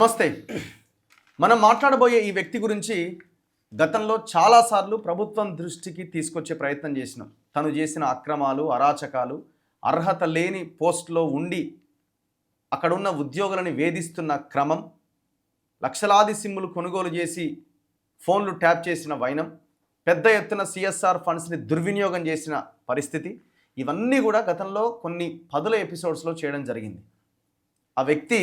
నమస్తే. మనం మాట్లాడబోయే ఈ వ్యక్తి గురించి గతంలో చాలాసార్లు ప్రభుత్వం దృష్టికి తీసుకొచ్చే ప్రయత్నం చేసినాం. తను చేసిన అక్రమాలు, అరాచకాలు, అర్హత లేని పోస్టులో ఉండి అక్కడున్న ఉద్యోగులను వేధిస్తున్న క్రమం, లక్షలాది సిమ్ములు కొనుగోలు చేసి ఫోన్లు ట్యాప్ చేసిన వైనం, పెద్ద ఎత్తున సిఎస్ఆర్ ఫండ్స్ని దుర్వినియోగం చేసిన పరిస్థితి, ఇవన్నీ కూడా గతంలో కొన్ని పదుల ఎపిసోడ్స్లో చేయడం జరిగింది. ఆ వ్యక్తి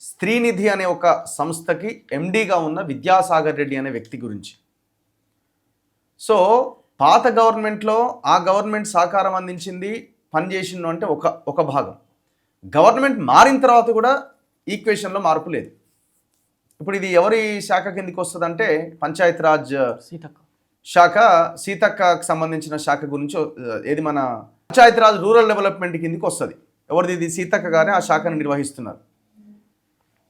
స్త్రీనిధి అనే ఒక సంస్థకి ఎండీగా ఉన్న విద్యాసాగర్ రెడ్డి అనే వ్యక్తి గురించి. సో పాత గవర్నమెంట్లో ఆ గవర్నమెంట్ సహకారం అందించింది, పనిచేసిండు అంటే ఒక భాగం. గవర్నమెంట్ మారిన తర్వాత కూడా ఈక్వేషన్లో మార్పు లేదు. ఇప్పుడు ఇది ఎవరి శాఖ కిందికి వస్తుందంటే పంచాయతీరాజ్ శాఖ, సీతక్కకు సంబంధించిన శాఖ గురించి. ఏది మన పంచాయతీరాజ్ రూరల్ డెవలప్మెంట్ కిందికి వస్తుంది. ఎవరిది? ఇది సీతక్క గారే ఆ శాఖను నిర్వహిస్తున్నారు.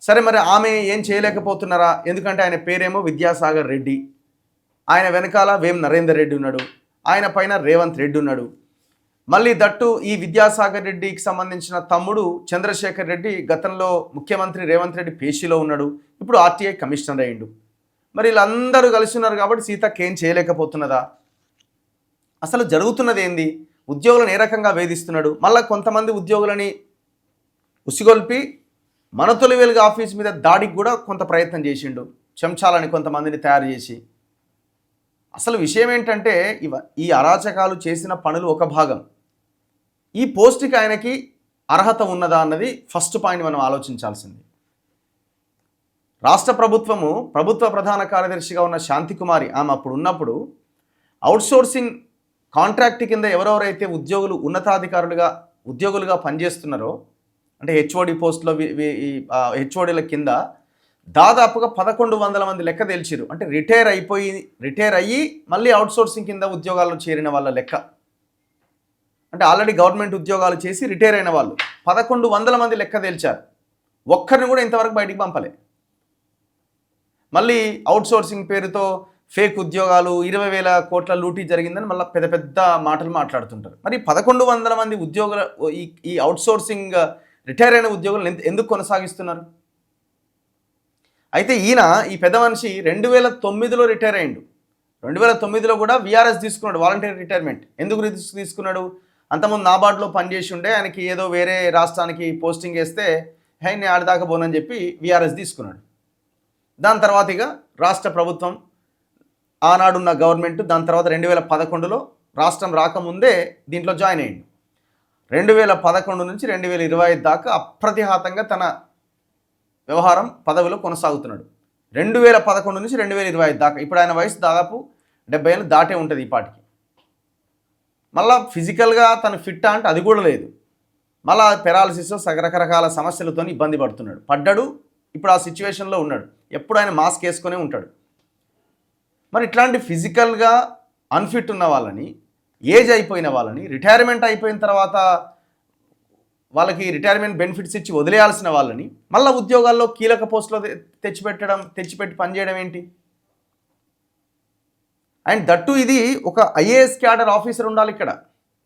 సరే, మరి ఆమె ఏం చేయలేకపోతున్నారా? ఎందుకంటే ఆయన పేరేమో విద్యాసాగర్ రెడ్డి, ఆయన వెనకాల వేం నరేందర్ రెడ్డి ఉన్నాడు, ఆయన పైన రేవంత్ రెడ్డి ఉన్నాడు. మళ్ళీ దట్టు ఈ విద్యాసాగర్ రెడ్డికి సంబంధించిన తమ్ముడు చంద్రశేఖర్ రెడ్డి గతంలో ముఖ్యమంత్రి రేవంత్ రెడ్డి పేషీలో ఉన్నాడు, ఇప్పుడు ఆర్టీఐ కమిషనర్ అయ్యిండు. మరి వీళ్ళందరూ కలిసి ఉన్నారు కాబట్టి సీతక్క ఏం చేయలేకపోతున్నదా? అసలు జరుగుతున్నది ఏంది? ఉద్యోగులను ఏ రకంగా వేధిస్తున్నాడు? మళ్ళీ కొంతమంది ఉద్యోగులని ఉసిగొల్పి మన తొలి వెలుగు ఆఫీస్ మీద దాడికి కూడా కొంత ప్రయత్నం చేసిండు, చెంచాలని కొంతమందిని తయారు చేసి. అసలు విషయం ఏంటంటే ఈ అరాచకాలు చేసిన పనులు ఒక భాగం. ఈ పోస్ట్కి ఆయనకి అర్హత ఉన్నదా అన్నది ఫస్ట్ పాయింట్ మనం ఆలోచించాల్సింది. రాష్ట్ర ప్రభుత్వ ప్రధాన కార్యదర్శిగా ఉన్న శాంతికుమారి ఆమె అప్పుడు ఉన్నప్పుడు అవుట్సోర్సింగ్ కాంట్రాక్ట్ కింద ఎవరెవరైతే ఉద్యోగులుగా పనిచేస్తున్నారో, అంటే హెచ్ఓడి పోస్టులో హెచ్ఓడీల కింద దాదాపుగా 1100 మంది లెక్క తేల్చిరు. అంటే రిటైర్ అయ్యి మళ్ళీ అవుట్సోర్సింగ్ కింద ఉద్యోగాల్లో చేరిన వాళ్ళ లెక్క. అంటే ఆల్రెడీ గవర్నమెంట్ ఉద్యోగాలు చేసి రిటైర్ అయిన వాళ్ళు 1100 మంది లెక్క తేల్చారు. ఒక్కరిని కూడా ఇంతవరకు బయటికి పంపలే. మళ్ళీ అవుట్సోర్సింగ్ పేరుతో ఫేక్ ఉద్యోగాలు, 20,000 కోట్ల లూటీ జరిగిందని మళ్ళీ పెద్ద పెద్ద మాటలు మాట్లాడుతుంటారు. మరి 1100 మంది ఉద్యోగుల ఈ అవుట్సోర్సింగ్ రిటైర్ అయిన ఉద్యోగులను ఎందుకు కొనసాగిస్తున్నారు? అయితే ఈ పెద్ద మనిషి 2009లో రిటైర్ అయ్యిండు. 2009లో కూడా విఆర్ఎస్ తీసుకున్నాడు, వాలంటీర్ రిటైర్మెంట్. ఎందుకు తీసుకున్నాడు? అంతకుముందు నాబార్డులో పనిచేసి ఉండే, ఆయనకి ఏదో వేరే రాష్ట్రానికి పోస్టింగ్ వేస్తే నేను ఆడదాకా పోనని చెప్పి విఆర్ఎస్ తీసుకున్నాడు. దాని తర్వాత ఇక రాష్ట్ర ప్రభుత్వం, ఆనాడున్న గవర్నమెంట్, దాని తర్వాత 2011లో రాష్ట్రం రాకముందే దీంట్లో జాయిన్ అయ్యిండు. 2011 నుంచి 2025 దాకా అప్రతిహాతంగా తన వ్యవహారం పదవిలో కొనసాగుతున్నాడు. 2011 నుంచి 2025 దాకా. ఇప్పుడు ఆయన వయసు దాదాపు 70 ఏళ్ళు దాటే ఉంటుంది ఈ పాటికి. మళ్ళా ఫిజికల్గా తను ఫిట్ అంటే అది కూడా లేదు. మళ్ళా పెరాలసిస్, రకరకాల సమస్యలతో ఇబ్బంది పడ్డాడు. ఇప్పుడు ఆ సిచ్యువేషన్లో ఉన్నాడు. ఎప్పుడు ఆయన మాస్క్ వేసుకునే ఉంటాడు. మరి ఇట్లాంటి ఫిజికల్గా అన్ఫిట్ ఉన్న వాళ్ళని, ఏజ్ అయిపోయిన వాళ్ళని, రిటైర్మెంట్ అయిపోయిన తర్వాత వాళ్ళకి రిటైర్మెంట్ బెనిఫిట్స్ ఇచ్చి వదిలేయాల్సిన వాళ్ళని మళ్ళీ ఉద్యోగాల్లో కీలక పోస్టులో తెచ్చిపెట్టి పనిచేయడం ఏంటి? అండ్ దట్టు ఇది ఒక ఐఏఎస్ క్యాడర్ ఆఫీసర్ ఉండాలి. ఇక్కడ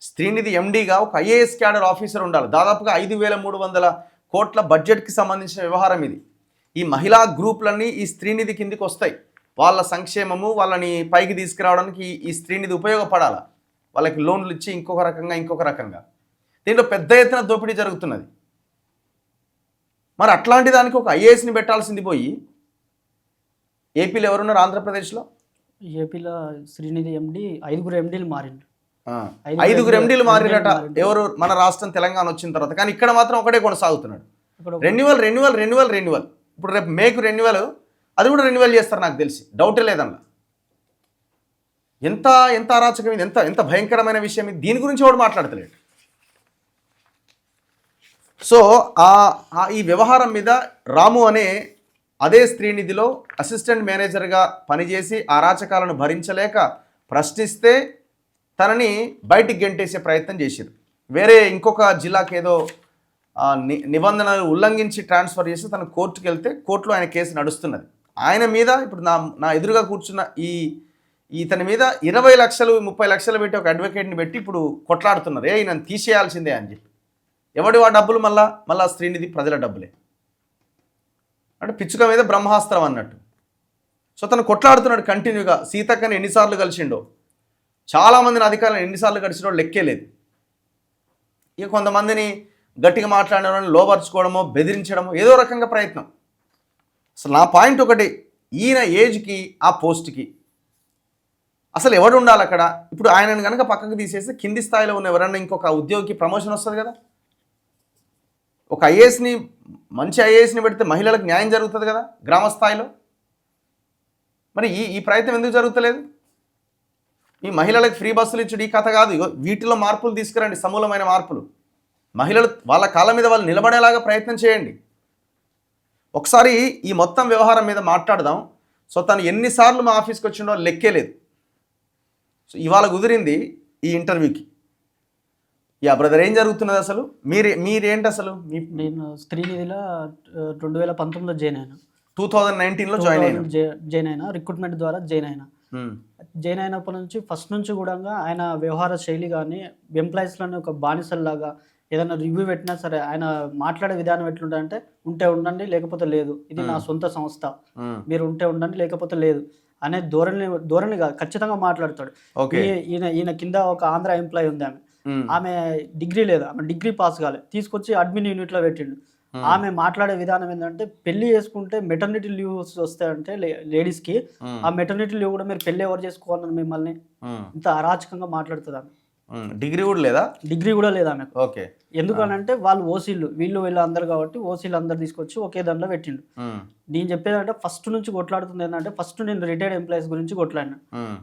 స్త్రీనిధి ఎండీగా ఒక ఐఏఎస్ క్యాడర్ ఆఫీసర్ ఉండాలి. దాదాపుగా 5,300 కోట్ల బడ్జెట్కి సంబంధించిన వ్యవహారం ఇది. ఈ మహిళా గ్రూపులన్నీ ఈ స్త్రీనిధి కిందికి వస్తాయి. వాళ్ళ సంక్షేమము, వాళ్ళని పైకి తీసుకురావడానికి ఈ స్త్రీనిధి ఉపయోగపడాలి. వాళ్ళకి లోన్లు ఇచ్చి ఇంకొక రకంగా దీంట్లో పెద్ద ఎత్తున దోపిడీ జరుగుతున్నది. మరి అట్లాంటి దానికి ఒక ఐఏఎస్ని పెట్టాల్సింది పోయి ఏపీలో ఎవరున్నారు? ఆంధ్రప్రదేశ్లో ఏపీలో శ్రీనిధి ఎండి 5 ఎండీలు మారిండు. 5 ఎండీలు మారినట. ఎవరు? మన రాష్ట్రం తెలంగాణ వచ్చిన తర్వాత. కానీ ఇక్కడ మాత్రం ఒకటే కొనసాగుతున్నాడు. రెన్యువల్. ఇప్పుడు రేపు మేకు రెన్యువల్, అది కూడా రెన్యువల్ చేస్తారు నాకు తెలిసి, డౌటే లేదన్నా. ఎంత అరాచకం ఇది, ఎంత భయంకరమైన విషయం ఇది. దీని గురించి ఎవడు మాట్లాడతలేడు. సో ఈ వ్యవహారం మీద రాము అనే అదే స్త్రీనిధిలో అసిస్టెంట్ మేనేజర్గా పనిచేసి అరాచకాలను భరించలేక ప్రశ్నిస్తే తనని బయటికి గెంటేసే ప్రయత్నం చేశారు. వేరే ఇంకొక జిల్లాకి ఏదో నిబంధనలు ఉల్లంఘించి ట్రాన్స్ఫర్ చేసి తను కోర్టుకు వెళ్తే కోర్టులో ఆయన కేసు నడుస్తున్నది. ఆయన మీద ఇప్పుడు నా ఎదురుగా కూర్చున్న ఇతని మీద 20 లక్షలు 30 లక్షలు పెట్టి ఒక అడ్వకేట్ని పెట్టి ఇప్పుడు కొట్లాడుతున్నారు. ఈయనను తీసేయాల్సిందే అని చెప్పి. ఎవడి డబ్బులు? మళ్ళా స్త్రీనిధి ప్రజల డబ్బులే. అంటే పిచ్చుక మీద బ్రహ్మాస్త్రం అన్నట్టు. సో తను కొట్లాడుతున్నాడు కంటిన్యూగా. సీతక్కని ఎన్నిసార్లు కలిసిండో, చాలామందిని అధికారులను ఎన్నిసార్లు కలిసినో లెక్కే లేదు. ఇక కొంతమందిని గట్టిగా మాట్లాడిన వాళ్ళని లోపరుచుకోవడమో బెదిరించడమో ఏదో రకంగా ప్రయత్నం. అసలు నా పాయింట్ ఒకటి, ఈయన ఏజ్కి ఆ పోస్ట్కి అసలు ఎవడు ఉండాలి అక్కడ? ఇప్పుడు ఆయనను కనుక పక్కకు తీసేస్తే కింది స్థాయిలో ఉన్న ఎవరన్నా ఇంకొక ఉద్యోగికి ప్రమోషన్ వస్తుంది కదా. ఒక ఐఏఎస్ని, మంచి ఐఏఎస్ని పెడితే మహిళలకు న్యాయం జరుగుతుంది కదా గ్రామ స్థాయిలో. మరి ఈ ప్రయత్నం ఎందుకు జరుగుతలేదు? ఈ మహిళలకు ఫ్రీ బస్సులు ఇచ్చుడు ఈ కథ కాదు. వీటిలో మార్పులు తీసుకురండి, సమూలమైన మార్పులు. మహిళలు వాళ్ళ కాళ్ళ మీద వాళ్ళు నిలబడేలాగా ప్రయత్నం చేయండి. ఒకసారి ఈ మొత్తం వ్యవహారం మీద మాట్లాడదాం. సో తను ఎన్నిసార్లు మా ఆఫీస్కి వచ్చిండో లెక్కే లేదు. సో ఇవాళ కుదిరింది ఈ ఇంటర్వ్యూకి. యా బ్రదర్, ఏం జరుగుతున్నది అసలు? మీరేంటి అసలు? నేను శ్రీనిధిలో 2019లో జాయిన్ అయినా. 2019లో జాయిన్ అయినా, రిక్రూట్మెంట్ ద్వారా జాయిన్ అయినా. జాయిన్ అయినప్పటి నుంచి ఫస్ట్ నుంచి కూడా ఆయన వ్యవహార శైలి కానీ, ఎంప్లాయీస్లోనే ఒక బానిసల్లాగా ఏదైనా రివ్యూ పెట్టినా సరే ఆయన మాట్లాడే విధానం ఎట్లుంటుందంటే, ఉంటే ఉండండి లేకపోతే లేదు, ఇది నా సొంత సంస్థ, మీరు ఉంటే ఉండండి లేకపోతే లేదు అనే ధోరణిగా ఖచ్చితంగా మాట్లాడతాడు. ఈయన కింద ఒక ఆంధ్ర ఎంప్లాయీ ఉంది, ఆమె డిగ్రీ లేదు, ఆమె డిగ్రీ పాస్ కాలేదు, తీసుకొచ్చి అడ్మిన్ యూనిట్లో పెట్టిండు. ఆమె మాట్లాడే విధానం ఏంటంటే, పెళ్లి చేసుకుంటే మెటర్నిటీ లీవ్స్ వస్తాయంటే లేడీస్కి, ఆ మెటర్నిటీ లీవ్ కూడా మీరు పెళ్లి ఎవరు చేసుకోవాలని మిమ్మల్ని ఇంత అరాచకంగా మాట్లాడుతుంది ఆమె. డిగ్రీ కూడా లేదా? డిగ్రీ కూడా లేదా ఆమెకు. ఓకే. ఎందుకనంటే వాళ్ళు ఓసీలు, వీళ్ళు అందరు కాబట్టి ఓసీలు అందరు తీసుకొచ్చి ఒకే దాంట్లో పెట్టిండు. నేను చెప్పేది అంటే ఫస్ట్ నుంచి కొట్లాడుతుంది ఏంటంటే, ఫస్ట్ నేను రిటైర్డ్ ఎంప్లాయీస్ గురించి కొట్లాడినా.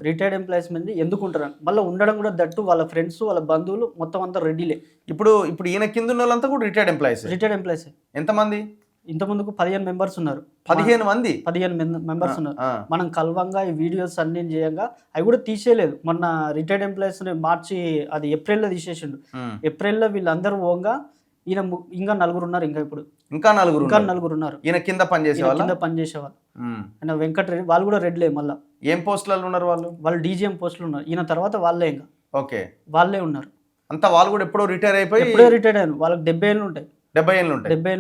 రిటైర్డ్ ఎంప్లాయీస్ మీద ఎందుకు ఉంటారు, మళ్ళీ ఉండడం కూడా దట్టు వాళ్ళ ఫ్రెండ్స్ వాళ్ళ బంధువులు మొత్తం అంతా రెడీలే. ఇప్పుడు ఈయన కింద ఉన్న వాళ్ళంతా కూడా రిటైర్డ్ ఎంప్లాయీస్. ఎంతమంది? ఇంతకుముందుకు 15 మెంబర్స్ ఉన్నారు. 15 మెంబర్స్ ఉన్నారు. మనం కలవంగా ఈ వీడియోస్ అన్ని చేయంగా అవి కూడా తీసేయలేదు. మొన్న రిటైర్డ్ ఎంప్లాయీస్ మార్చి అది ఏప్రిల్లో తీసేసిండు. ఏప్రిల్లో వీళ్ళందరూ పోగా ఈయన ఇంకా నలుగురు ఉన్నారు. ఇంకా నలుగురు ఉన్నారు ఈయన కింద పనిచేసేవాళ్ళు. ఆయన వెంకటరెడ్డి, వాళ్ళు కూడా రెడ్లే. మళ్ళీ ఏం పోస్టులలో ఉన్నారు? వాళ్ళు డీజీఎం పోస్టులు ఉన్నారు. ఈయన తర్వాత వాళ్ళే ఇంకా వాళ్ళే ఉన్నారు. అంతా వాళ్ళు కూడా ఎప్పుడో రిటైర్ అయిపోయి రిటైర్డ్ అయ్యారు. వాళ్ళకి 70 ఏళ్ళు ఉంటాయి. 70 ఏళ్ళు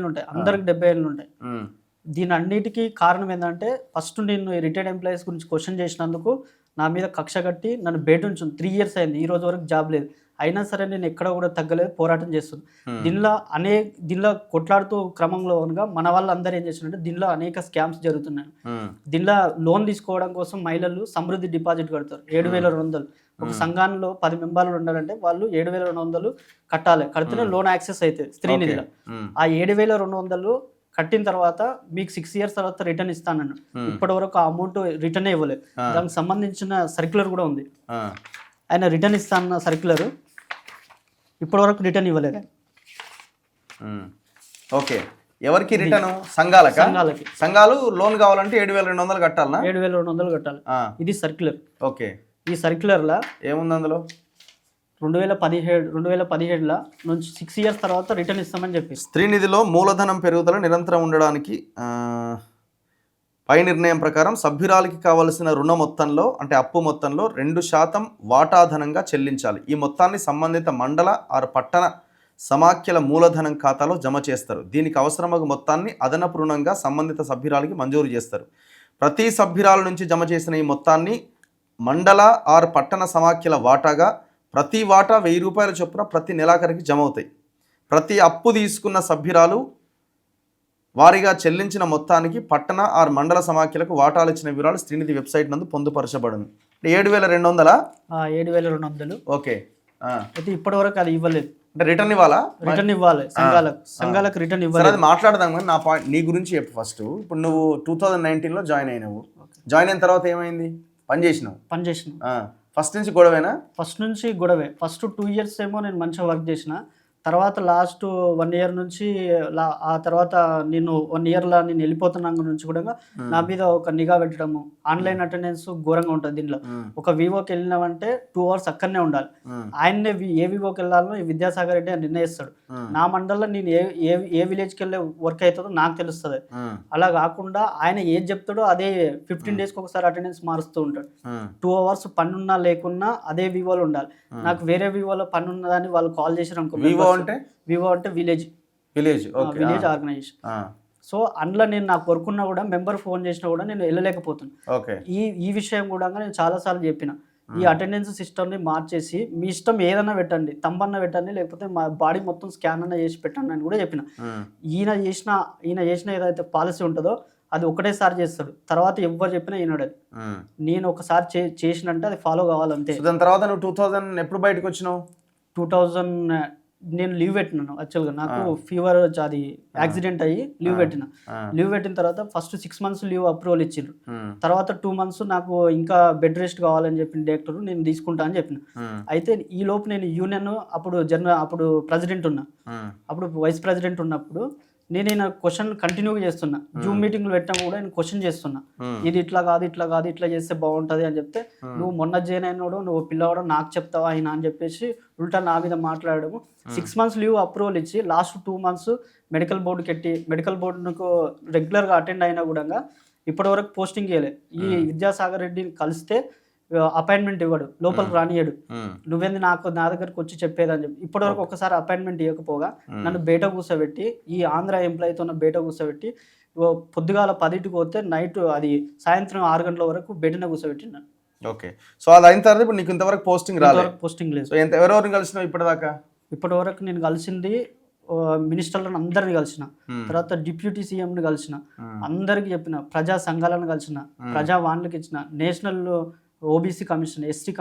ఉంటాయి. అందరికి 70 ఏళ్ళు ఉంటాయి. దీని అన్నిటికీ కారణం ఏంటంటే, ఫస్ట్ నేను రిటైర్డ్ ఎంప్లాయీస్ గురించి క్వశ్చన్ చేసినందుకు నా మీద కక్ష కట్టి నన్ను బయట ఉంచు. 3 years అయింది, ఈ రోజు వరకు జాబ్ లేదు. అయినా సరే నేను ఎక్కడ కూడా తగ్గలేదు, పోరాటం చేస్తున్నాను. దీనిలో కొట్లాడుతూ క్రమంలో మన వాళ్ళందరూ ఏం చేస్తున్నారంటే, దీనిలో అనేక స్కామ్స్ జరుగుతున్నాయి. దీనిలో లోన్ తీసుకోవడం కోసం మహిళలు సమృద్ధి డిపాజిట్ కడతారు 7,200. ఒక సంఘంలో 10 మెంబర్లు ఉండాలంటే వాళ్ళు 7,200 కట్టాలి. కడితేనే లోన్ యాక్సెస్ అవుతుంది శ్రీనిధిలో. ఆ 7,200 కట్టిన తర్వాత మీకు 6 years తర్వాత రిటర్న్ ఇస్తానన్నాడు. ఇప్పటి వరకు ఆ అమౌంట్ రిటర్న్ ఇవ్వలేదు. దానికి సంబంధించిన సర్క్యులర్ కూడా ఉంది. ఆయన రిటర్న్ ఇస్తానన్న సర్క్యులర్ ఇప్పటి వరకు రిటర్న్ ఇవ్వలేదు. ఓకే. ఎవరికి రిటర్న్? సంఘాలు లోన్ కావాలంటే 7,200 కట్టాలనా? 7,200 కట్టాలి. ఇది సర్క్యులర్. ఓకే. ఈ సర్క్యులర్లో ఏముంది? అందులో 2017 నుంచి 6 years తర్వాత రిటర్న్ ఇస్తామని చెప్పి, శ్రీనిధిలో మూలధనం పెరుగుదల నిరంతరం ఉండడానికి పై నిర్ణయం ప్రకారం సభ్యురాలికి కావలసిన రుణ మొత్తంలో, అంటే అప్పు మొత్తంలో 2% వాటాధనంగా చెల్లించాలి. ఈ మొత్తాన్ని సంబంధిత మండల ఆరు పట్టణ సమాఖ్యల మూలధనం ఖాతాలో జమ చేస్తారు. దీనికి అవసరమగు మొత్తాన్ని అదనపు రుణంగా సంబంధిత సభ్యురాలికి మంజూరు చేస్తారు. ప్రతి సభ్యురాల నుంచి జమ చేసిన ఈ మొత్తాన్ని మండల ఆరు పట్టణ సమాఖ్యల వాటాగా, ప్రతి వాటా 1000 రూపాయల చొప్పున ప్రతి నెలాఖరికి జమ అవుతాయి. ప్రతి అప్పు తీసుకున్న సభ్యురాలు వారిగా చెల్లించిన మొత్తానికి పట్టణ ఆరు మండల సమాఖ్యలకు వాటాలు ఇచ్చిన వివరాలు శ్రీనిధి వెబ్సైట్ నందు పొందుపరచబడును. 7,200? 7,200. ఓకే. అయితే ఇప్పటి వరకు అది ఇవ్వలేదు. అంటే రిటర్న్ ఇవ్వాలా? రిటర్న్ ఇవ్వాలి. సంఘాలకు రిటర్న్ ఇవ్వాలి. అది మాట్లాడదాం. కానీ నా పాయింట్ నీ గురించి చెప్పు ఫస్ట్. ఇప్పుడు నువ్వు 2019లో జాయిన్ అయినావు. జాయిన్ అయిన తర్వాత ఏమైంది? పని చేసినావు. ఫస్ట్ నుంచి గొడవేనా? ఫస్ట్ నుంచి గొడవే. ఫస్ట్ 2 years ఏమో నేను మంచిగా వర్క్ చేసిన. తర్వాత లాస్ట్ 1 year నుంచి ఆ తర్వాత నేను 1 yearలో నేను వెళ్ళిపోతున్నాక నుంచి కూడా నా మీద ఒక నిఘా పెట్టడము. ఆన్లైన్ అటెండెన్స్ ఘోరంగా ఉంటుంది దీంట్లో. ఒక వివోకి వెళ్ళినామంటే 2 hours అక్కడనే ఉండాలి. ఆయన్నే ఏ వివోకి వెళ్ళాలో ఈ విద్యాసాగర్ రెడ్డి నిర్ణయిస్తాడు. నా మండలంలో నేను ఏ విలేజ్కి వెళ్ళే వర్క్ అవుతుందో నాకు తెలుస్తుంది. అలా కాకుండా ఆయన ఏది చెప్తాడో అదే 15 daysకి ఒకసారి అటెండెన్స్ మారుస్తూ ఉంటాడు. 2 hours పనున్నా లేకున్నా అదే వివోలో ఉండాలి. నాకు వేరే వివోలో పని ఉన్నదని వాళ్ళు కాల్ చేసారు అనుకో. వివో అంటే విలేజ్ ఆర్గనైజేషన్. సో అందులో నేను నాకు వర్క్ ఉన్నా కూడా మెంబర్ ఫోన్ చేసినా కూడా నేను వెళ్ళలేకపోతున్నాను. ఓకే. ఈ విషయం కూడా నేను చాలాసార్లు చెప్పిన, ఈ అటెండెన్స్ సిస్టమ్ని మార్చేసి మీ ఇష్టం ఏదన్నా పెట్టండి, తంబన్న పెట్టండి, లేకపోతే మా బాడీ మొత్తం స్కాన్ అన్న చేసి పెట్టండి అని కూడా చెప్పిన. ఈయన చేసిన ఏదైతే పాలసీ ఉంటుందో అది ఒకటేసారి చేస్తాడు, తర్వాత ఎవరు చెప్పినా ఈనాడు. అది నేను ఒకసారి చేసినంటే అది ఫాలో కావాలంతే. దాని తర్వాత నువ్వు 2000 ఎప్పుడు బయటకు వచ్చినావు? 2000 నేను లీవ్ పెట్టినాను. యాక్చువల్గా నాకు ఫీవర్ అది యాక్సిడెంట్ అయ్యి లీవ్ పెట్టిన. లీవ్ పెట్టిన తర్వాత ఫస్ట్ 6 months లీవ్ అప్రూవల్ ఇచ్చిండ్రు. తర్వాత 2 months నాకు ఇంకా బెడ్ రెస్ట్ కావాలని చెప్పిన డైరెక్టర్, నేను తీసుకుంటా అని చెప్పిన. అయితే ఈ లోపు నేను యూనియన్ అప్పుడు ప్రెసిడెంట్ ఉన్నా, అప్పుడు వైస్ ప్రెసిడెంట్ ఉన్నప్పుడు నేను క్వశ్చన్ కంటిన్యూగా చేస్తున్నా. జూమ్ మీటింగ్లు పెట్టినా కూడా నేను క్వశ్చన్ చేస్తున్నా, ఇది ఇట్లా కాదు ఇట్లా చేస్తే బాగుంటుంది అని చెప్తే, నువ్వు మొన్న జాయిన్ అయినాడు, నువ్వు పిల్లవాడు నాకు చెప్తావా అయినా అని చెప్పేసి ఉల్టా నా మీద మాట్లాడము. 6 months లీవ్ అప్రూవల్ ఇచ్చి లాస్ట్ 2 months మెడికల్ బోర్డుకి ఎట్టి, మెడికల్ బోర్డుకు రెగ్యులర్గా అటెండ్ అయినా కూడా ఇప్పటివరకు పోస్టింగ్ చేయలే. ఈ విద్యాసాగర్ రెడ్డిని కలిస్తే అపాయింట్మెంట్ ఇవ్వడు, లోపలికి రానియడు. నువ్వేంది నా దగ్గరకు వచ్చి చెప్పేదని చెప్పి ఇప్పటివరకు ఒకసారి అపాయింట్మెంట్ ఇవ్వకపోగా నన్ను బయట కూర్చోబెట్టి, ఈ ఆంధ్ర ఎంప్లాయీతో బయట కూర్చోబెట్టి పొద్దుగాల 10కి పోతే నైట్ అది సాయంత్రం 6 గంటల వరకు బయటనే కూర్చోబెట్టినాను. ఓకే. సో అది అయిన తర్వాత ఇప్పుడు నీకు ఇంతవరకు పోస్టింగ్ రాలేదు? పోస్టింగ్ లేదు. ఎవరెవరిని కలిసినావు ఇప్పటిదాకా? ఇప్పటివరకు నేను కలిసింది మినిస్టర్లను అందరిని కలిసిన, తర్వాత డిప్యూటీ సీఎంని కలిసిన, అందరికి చెప్పిన, ప్రజా సంఘాలను కలిసిన, ప్రజా వాన్లకు ఇచ్చిన, నేషనల్ ఓబీసీ కమిషన్, ఎస్టీ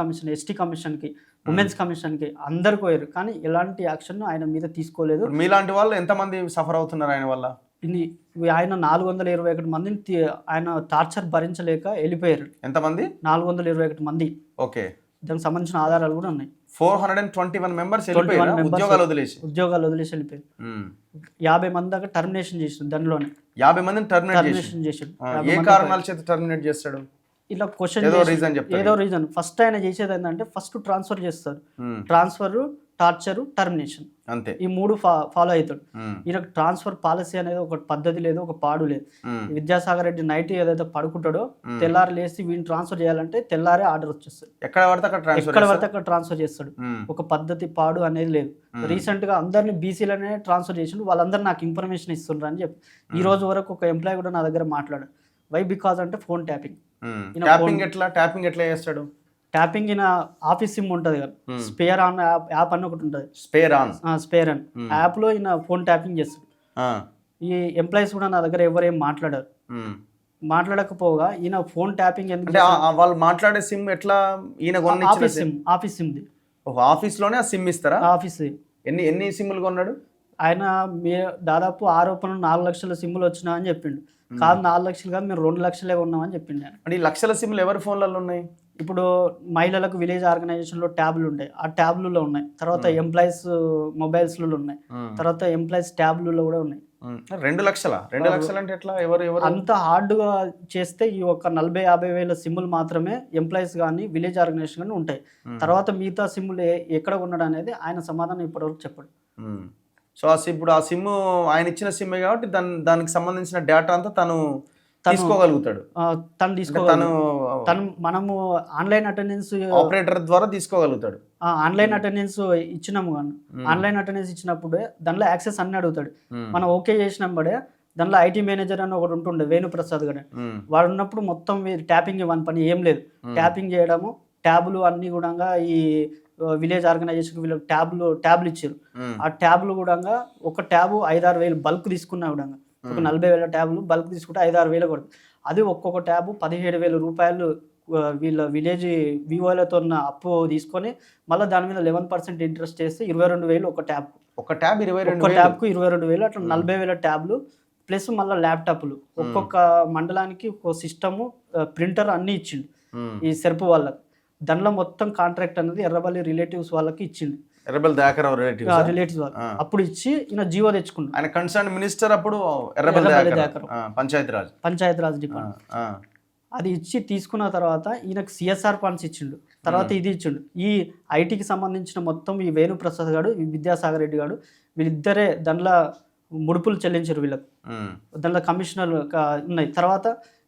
కమిషన్కి, ఉమెన్స్ కమిషన్కి అందరికి పోయారు. కానీ ఎలాంటి యాక్షన్ ఆయన మీద తీసుకోలేదు. మీలాంటి వాళ్ళు ఎంతమంది సఫర్ అవుతున్నారు ఆయన వల్ల? ఆయన 421 మందిని ఆయన టార్చర్ భరించలేక వెళ్ళిపోయారు. ఎంతమంది? 421 మంది. ఓకే. దానికి సంబంధించిన ఆధారాలు కూడా ఉన్నాయి. 421 members ఉద్యోగాలు వదిలేసి వెళ్ళిపోయారు. 50 మంది దాకా టర్మినేషన్ చేసాడు. దానిలోనే 50 మందిని టర్మినేషన్ చేసాడు. ఏ కారణాల చేత టర్మినేట్ చేస్తాడు? ఇలా క్వశ్చన్ ఏదో రీజన్. ఫస్ట్ ఆయన చేసేది ఏంటంటే ఫస్ట్ ట్రాన్స్ఫర్ చేస్తారు, ట్రాన్స్ఫర్, టార్చర్, టర్మినేషన్, అంతే. ఈ 3 ఫాలో అవుతాడు. ఈయనకు ట్రాన్స్ఫర్ పాలసీ అనేది ఒక పద్ధతి లేదు, ఒక పాడు లేదు. విద్యాసాగర్ రెడ్డి నైట్ ఏదైతే పడుకుంటాడో తెల్లారి లేసి వీడిని ట్రాన్స్ఫర్ చేయాలంటే తెల్లారే ఆర్డర్ వచ్చేస్తుంది. ఎక్కడ పడితే అక్కడ ట్రాన్స్ఫర్ చేస్తాడు. ఒక పద్ధతి పాడు అనేది లేదు. రీసెంట్ గా అందరినీ బీసీలనే ట్రాన్స్ఫర్ చేసిండు. వాళ్ళందరూ నాకు ఇన్ఫర్మేషన్ ఇస్తుండ్రు అని చెప్పి ఈ రోజు వరకు ఒక ఎంప్లాయీ కూడా నా దగ్గర మాట్లాడాడు. వై బికాజ్ అంటే ఫోన్ ట్యాపింగ్. ట్యాపింగ్ ఎట్లా చేస్తాడు? ట్యాపింగ్ ఈయన ఆఫీస్ సిమ్ ఉంటుంది కదా, స్పేర్ ఆన్ యాప్ అని ఒకటి ఉంటుంది, స్పేర్ ఆన్ యాప్ లో ఈయన ఫోన్ ట్యాపింగ్ చేస్తాడు. ఈ ఎంప్లాయీస్ కూడా నా దగ్గర ఎవరేం మాట్లాడారు. మాట్లాడకపోగా ఈయన ఫోన్ ట్యాపింగ్ ఎందుకు? వాళ్ళు మాట్లాడే సిమ్ ఎట్లా? ఈయన ఆఫీస్ సిమ్ ఆఫీస్ లోనే ఆ సిమ్ ఇస్తారా? ఆఫీస్. ఎన్ని సిమ్లు కొన్నాడు ఆయన? దాదాపు ఆరోపణలు 4 లక్షల సిమ్లు వచ్చినా అని చెప్పిండు. కాదు 4 లక్షలు కాదు, మేము 2 లక్షలే ఉన్నామని చెప్పిండు. అంటే ఈ లక్షల సిమ్లు ఎవరి ఫోన్లలో ఉన్నాయి? ఇప్పుడు మహిళలకు విలేజ్ ఆర్గనైజేషన్లో ట్యాబ్లు ఉంటాయి, ఆ ట్యాబ్లలో ఉన్నాయి. తర్వాత ఎంప్లాయీస్ మొబైల్స్లలో ఉన్నాయి. తర్వాత ఎంప్లాయీస్ ట్యాబ్లలో కూడా ఉన్నాయి. 2 లక్షల అంటే ఎట్లా? ఎవరు అంత హార్డ్గా చేస్తే ఈ ఒక 40-50 వేల సిమ్ములు మాత్రమే ఎంప్లాయీస్ కానీ విలేజ్ ఆర్గనైజేషన్ కానీ ఉంటాయి. తర్వాత మిగతా సిమ్ములు ఎక్కడ ఉన్నాడు అనేది ఆయన సమాధానం ఇప్పటివరకు చెప్పాడు. సో ఇప్పుడు ఆ సిమ్ ఆయన ఇచ్చిన సిమ్మే కాబట్టి దానికి సంబంధించిన డేటా అంతా తను తీసుకోగలుగుతాడు. తను మనము ఆన్లైన్ అటెండెన్స్ ఆపరేటర్ ద్వారా తీసుకోగలుగుతాడు. ఆన్లైన్ అటెండెన్స్ ఇచ్చినాము కానీ ఆన్లైన్ అటెండెన్స్ ఇచ్చినప్పుడు దానిలో యాక్సెస్ అన్ని అడుగుతాడు. మనం ఓకే చేసినప్పుడే దానిలో ఐటీ మేనేజర్ అని ఒకటి ఉంటుండే, వేణుప్రసాద్ గారు. వాడు ఉన్నప్పుడు మొత్తం ట్యాపింగ్ వన్ పని ఏం లేదు. ట్యాపింగ్ చేయడము, ట్యాబ్లు అన్ని కూడా ఈ విలేజ్ ఆర్గనైజేషన్ వీళ్ళకి ట్యాబ్లు ఇచ్చారు. ఆ ట్యాబ్లు కూడా ఒక ట్యాబ్ 5-6 వేలు బల్క్ తీసుకున్నా కూడా, ఒక 40,000 ట్యాబ్లు బల్క్ తీసుకుంటే 5-6 వేలు కొడుతుంది. అది ఒక్కొక్క ట్యాబ్ 17,000 రూపాయలు వీళ్ళ విలేజ్ వివోలతో అప్పు తీసుకొని మళ్ళీ దాని మీద 11% ఇంట్రెస్ట్ చేస్తే 22,000 ఒక ట్యాబ్కు 22,000. అట్లా 40,000 ట్యాబ్లు ప్లస్ మళ్ళీ ల్యాప్టాప్లు, ఒక్కొక్క మండలానికి ఒక సిస్టము, ప్రింటర్ అన్నీ ఇచ్చిండు ఈ సెర్పు వాళ్ళకి. దానిలో మొత్తం కాంట్రాక్ట్ అనేది ఎర్రబల్లి రిలేటివ్స్ వాళ్ళకి ఇచ్చిండు. ఎర్రబెల్లి దయాకర్ రిలేటివ్స్ వాళ్ళు అప్పుడు ఇచ్చి ఈయన జీవో తెచ్చుకున్నాడు. ఆయన కన్సర్న్ మినిస్టర్ అప్పుడు ఎర్రబెల్లి దయాకర్ పంచాయతీరాజ్ డిపార్ట్మెంట్. అది ఇచ్చి తీసుకున్న తర్వాత ఈయనకు సిఎస్ఆర్ ఫండ్స్ ఇచ్చిండు. తర్వాత ఇది ఇచ్చిండు. ఈ ఐటీకి సంబంధించిన మొత్తం ఈ వేణుప్రసాద్ గారు, ఈ విద్యాసాగర్ రెడ్డి గారు, వీళ్ళిద్దరే దానిలో ముడుపులు చెల్లించారు వీళ్ళకు. దానిలో కమిషనర్లు ఉన్నాయి. తర్వాత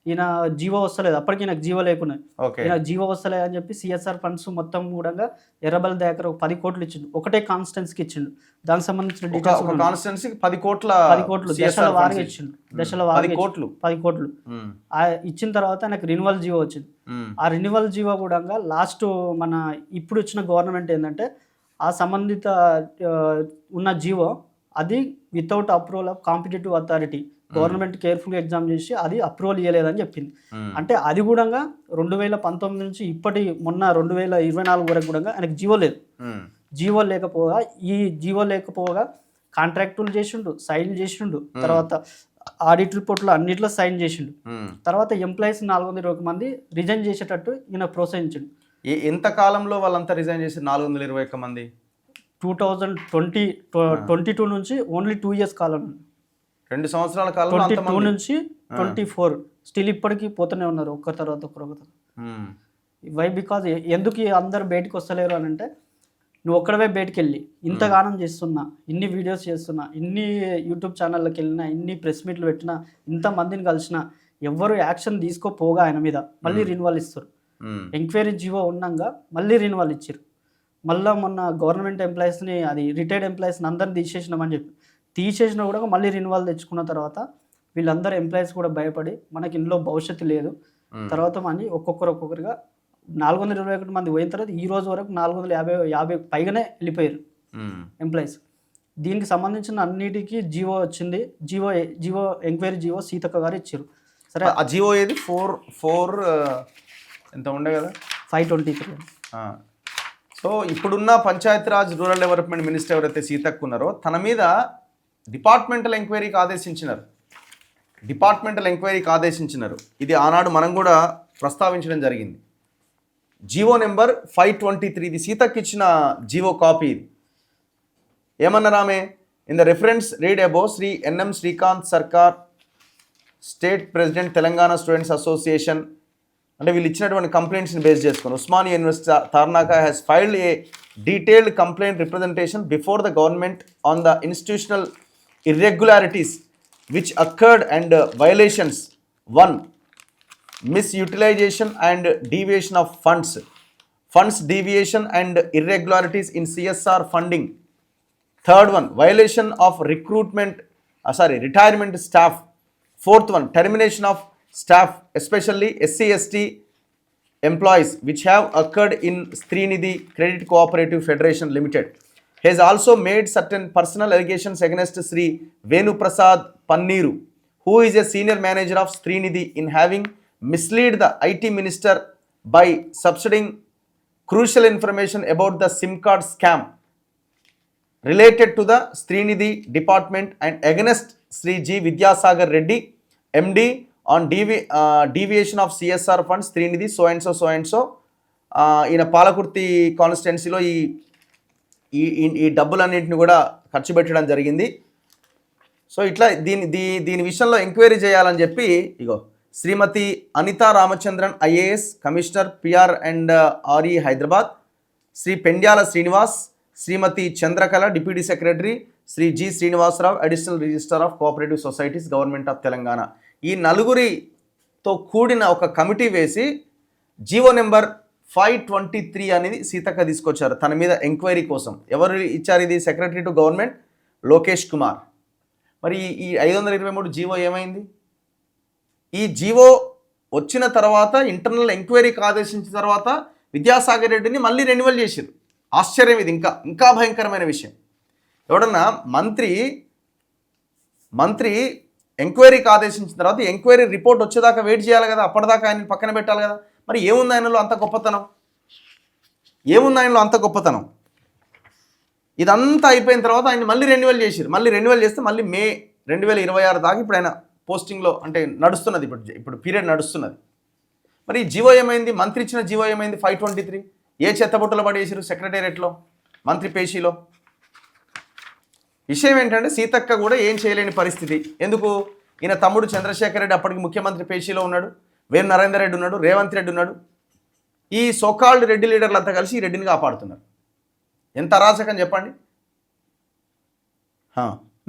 ఈయన జీవో వస్తలేదు, అప్పటికి నాకు జీవో లేకున్నాయి. ఓకే. ఈయన జీవో వస్తలేదు అని చెప్పి సిఎస్ఆర్ ఫండ్స్ మొత్తం కూడా ఎర్రబల్ దగ్గర 10 కోట్లు ఇచ్చిండు, ఒకటే కాన్స్టెన్సీకి ఇచ్చిండు. దానికి సంబంధించిన డీటెయిల్స్ ఒక కాన్స్టిట్యున్సీకి 10 కోట్ల 10 కోట్లు దశల వారీగా ఇచ్చిండు, దశల వారీగా 10 కోట్లు ఇచ్చిన తర్వాత నాకు రినివల్ జీవో వచ్చింది. ఆ రినివల్ జీవో కూడా లాస్ట్ మన ఇప్పుడు వచ్చిన గవర్నమెంట్ ఏంటంటే ఆ సంబంధిత ఉన్న జీవో అది without approval of competitive authority, government కేర్ఫుల్గా ఎగ్జామ్ చేసి అది అప్రూవల్ ఇవ్వలేదని చెప్పింది. అంటే అది కూడా 2019 నుంచి ఇప్పటి మొన్న 2024 వరకు కూడా ఆయనకు జీవో లేదు. జీవో లేకపోగా కాంట్రాక్టులు చేసిండు, సైన్ చేసిండు, తర్వాత ఆడిట్ రిపోర్ట్లో అన్నిట్లో సైన్ చేసిండు. తర్వాత ఎంప్లాయీస్ 421 మంది రిజైన్ చేసేటట్టు ఈయన ప్రోత్సహించిండు. ఎంత కాలంలో వాళ్ళంతా రిజైన్ చేసి 421 మంది? 2022 నుంచి ఓన్లీ 2 years కాలం, 2 సంవత్సరాల కాలంలో 22 నుంచి 24 స్టిల్ ఇప్పటికీ పోతూనే ఉన్నారు ఒక్కరి తర్వాత ఒకరు. వై బికాజ్ ఎందుకు అందరు బయటకు వస్తలేరు అని అంటే, నువ్వు ఒక్కడవే బయటికి వెళ్ళి ఇంతగానం చేస్తున్నా, ఇన్ని వీడియోస్ చేస్తున్నా, ఇన్ని యూట్యూబ్ ఛానళ్ళకి వెళ్ళినా, ఇన్ని ప్రెస్ మీట్లు పెట్టినా, ఇంతమందిని కలిసినా ఎవరు యాక్షన్ తీసుకోపోగా ఆయన మీద మళ్ళీ రిన్వాల్ ఇస్తారు. ఎంక్వైరీ జీవో ఉన్నాగా మళ్ళీ రిన్వాల్ ఇచ్చారు. మళ్ళీ మొన్న గవర్నమెంట్ ఎంప్లాయీస్ని, అది రిటైర్డ్ ఎంప్లాయీస్ని అందరిని తీసేసినామని చెప్పి తీసేసినా కూడా మళ్ళీ రిన్వాల్ తెచ్చుకున్న తర్వాత వీళ్ళందరూ ఎంప్లాయీస్ కూడా భయపడి మనకి ఇందులో భవిష్యత్తు లేదు, తర్వాత మళ్ళీ ఒక్కొక్కరిగా 421 మంది పోయిన తర్వాత ఈ రోజు వరకు 450 పైగానే వెళ్ళిపోయారు ఎంప్లాయీస్. దీనికి సంబంధించిన అన్నిటికీ జీవో వచ్చింది. జీవో ఎంక్వైరీ జీవో సీతక్క గారు ఇచ్చారు. సరే, ఆ జీవో ఏది 4 ఎంత ఉండే కదా 523. సో ఇప్పుడున్న పంచాయతీరాజ్ రూరల్ డెవలప్మెంట్ మినిస్టర్ ఎవరైతే సీతక్క ఉన్నారో తన మీద డిపార్ట్మెంటల్ ఎంక్వైరీకి ఆదేశించినారు. ఇది ఆనాడు మనం కూడా ప్రస్తావించడం జరిగింది. జీవో నెంబర్ 523, ఇది సీతక్ ఇచ్చిన జీవో కాపీ. ఇది ఏమన్నారు ఆమె? In the reference read above Shri NM Srikanth Sarkar, state president Telangana students association, అంటే వీళ్ళు ఇచ్చినటువంటి కంప్లైంట్స్ని బేస్ చేసుకుని Osmania university Tarnaka has filed a detailed complaint representation before the government on the institutional irregularities which occurred and violations. 1. Misutilization and deviation of funds deviation and irregularities in CSR funding. Third one, violation of retirement staff. Fourth one, termination of staff, especially SC/ST employees, which have occurred in Srinidhi Credit Cooperative Federation Limited. Has also made certain personal allegations against Sri Venu Prasad Panneeru, who is a senior manager of Srinidhi, in having misled the IT minister by subsidizing crucial information about the SIM card scam related to the Srinidhi department, and against Sri G. Vidyasagar Reddy, MD, on deviation of CSR funds Srinidhi so and so. In a Palakurti constituency lo ఈ డబ్బులన్నింటిని కూడా ఖర్చు పెట్టడం జరిగింది. So ఇట్లా దీని విషయంలో enquiry చేయాలని చెప్పి ఇగో Shrimati Anita Ramachandran IAS commissioner PR and RE Hyderabad, Shri Pendyala Srinivas, Shrimati Chandrakala deputy secretary, Shri G Srinivasarao additional registrar of cooperative societies government of Telangana, ఈ నలుగురితో కూడిన ఒక కమిటీ వేసి జీవో నెంబర్ 523 అనేది సీతక్క తీసుకొచ్చారు తన మీద ఎంక్వైరీ కోసం. ఎవరు ఇచ్చారు ఇది? Secretary to government Lokesh Kumar. మరి ఈ 523 జీవో ఏమైంది? ఈ జీవో వచ్చిన తర్వాత ఇంటర్నల్ ఎంక్వైరీకి ఆదేశించిన తర్వాత విద్యాసాగర్ రెడ్డిని మళ్ళీ రెన్యువల్ చేశారు. ఆశ్చర్యం ఇది, ఇంకా భయంకరమైన విషయం. ఎవడన్నా మంత్రి ఎంక్వైరీకి ఆదేశించిన తర్వాత ఎంక్వైరీ రిపోర్ట్ వచ్చేదాకా వెయిట్ చేయాలి కదా, అప్పటిదాకా ఆయన పక్కన పెట్టాలి కదా. మరి ఏముంది ఆయనలో అంత గొప్పతనం? ఇదంతా అయిపోయిన తర్వాత ఆయన మళ్ళీ రెన్యువల్ చేశారు. మళ్ళీ రెన్యువల్ చేస్తే మళ్ళీ మే 2026 దాకా ఇప్పుడు ఆయన పోస్టింగ్లో అంటే నడుస్తున్నది, ఇప్పుడు పీరియడ్ నడుస్తున్నది. మరి ఈ జీవో ఏమైంది? మంత్రి ఇచ్చిన జీవో ఏమైంది? 523 ఏ చెత్తబుట్టలో పడేసారు? సెక్రటేరియట్లో, మంత్రి పేషీలో. విషయం ఏంటంటే సీతక్క కూడా ఏం చేయలేని పరిస్థితి. ఎందుకు? ఈయన తమ్ముడు చంద్రశేఖర్ రెడ్డి అప్పటికి ముఖ్యమంత్రి పేషీలో ఉన్నాడు, వేం నరేందర్ రెడ్డి ఉన్నాడు, రేవంత్ రెడ్డి ఉన్నాడు. ఈ సోకాల్డ్ రెడ్డి లీడర్లు అంతా కలిసి ఈ రెడ్డిని కాపాడుతున్నారు. ఎంత అరాచకం చెప్పండి.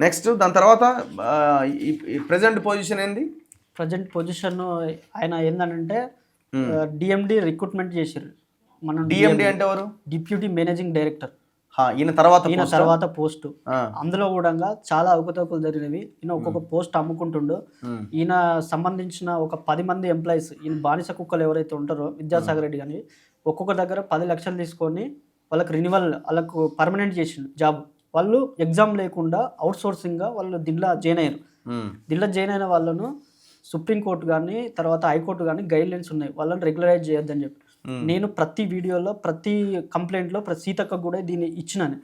నెక్స్ట్ దాని తర్వాత ఈ ప్రజెంట్ పొజిషన్ ఏంది? ప్రజెంట్ పొజిషన్ ఆయన ఏందనంటే డిఎండి రిక్రూట్మెంట్ చేసారు. మనం డిఎండి అంటే ఎవరు? Deputy managing director. ఈయన తర్వాత పోస్ట్. అందులో కూడా చాలా అవకతవకలు జరిగినవి. ఈయన ఒక్కొక్క పోస్ట్ అమ్ముకుంటుండు. ఈయన సంబంధించిన ఒక 10 మంది ఎంప్లాయీస్, ఈయన బానిస కుక్కలు ఎవరైతే ఉంటారో విద్యాసాగర్ రెడ్డి కానీ, ఒక్కొక్క దగ్గర 10 లక్షలు తీసుకొని వాళ్ళకి రెన్యువల్, వాళ్ళకు పర్మనెంట్ చేసిండు జాబ్. వాళ్ళు ఎగ్జామ్ లేకుండా అవుట్ సోర్సింగ్గా వాళ్ళు దీంట్లో జాయిన్ అయ్యారు. దీంట్లో జాయిన్ అయిన వాళ్ళను సుప్రీంకోర్టు కానీ తర్వాత హైకోర్టు కానీ గైడ్ లైన్స్ ఉన్నాయి, వాళ్ళని రెగ్యులరైజ్ చేయొద్దని చెప్పి. నేను ప్రతి వీడియోలో ప్రతి కంప్లైంట్లో సీతక్క కూడా దీన్ని ఇచ్చినాను.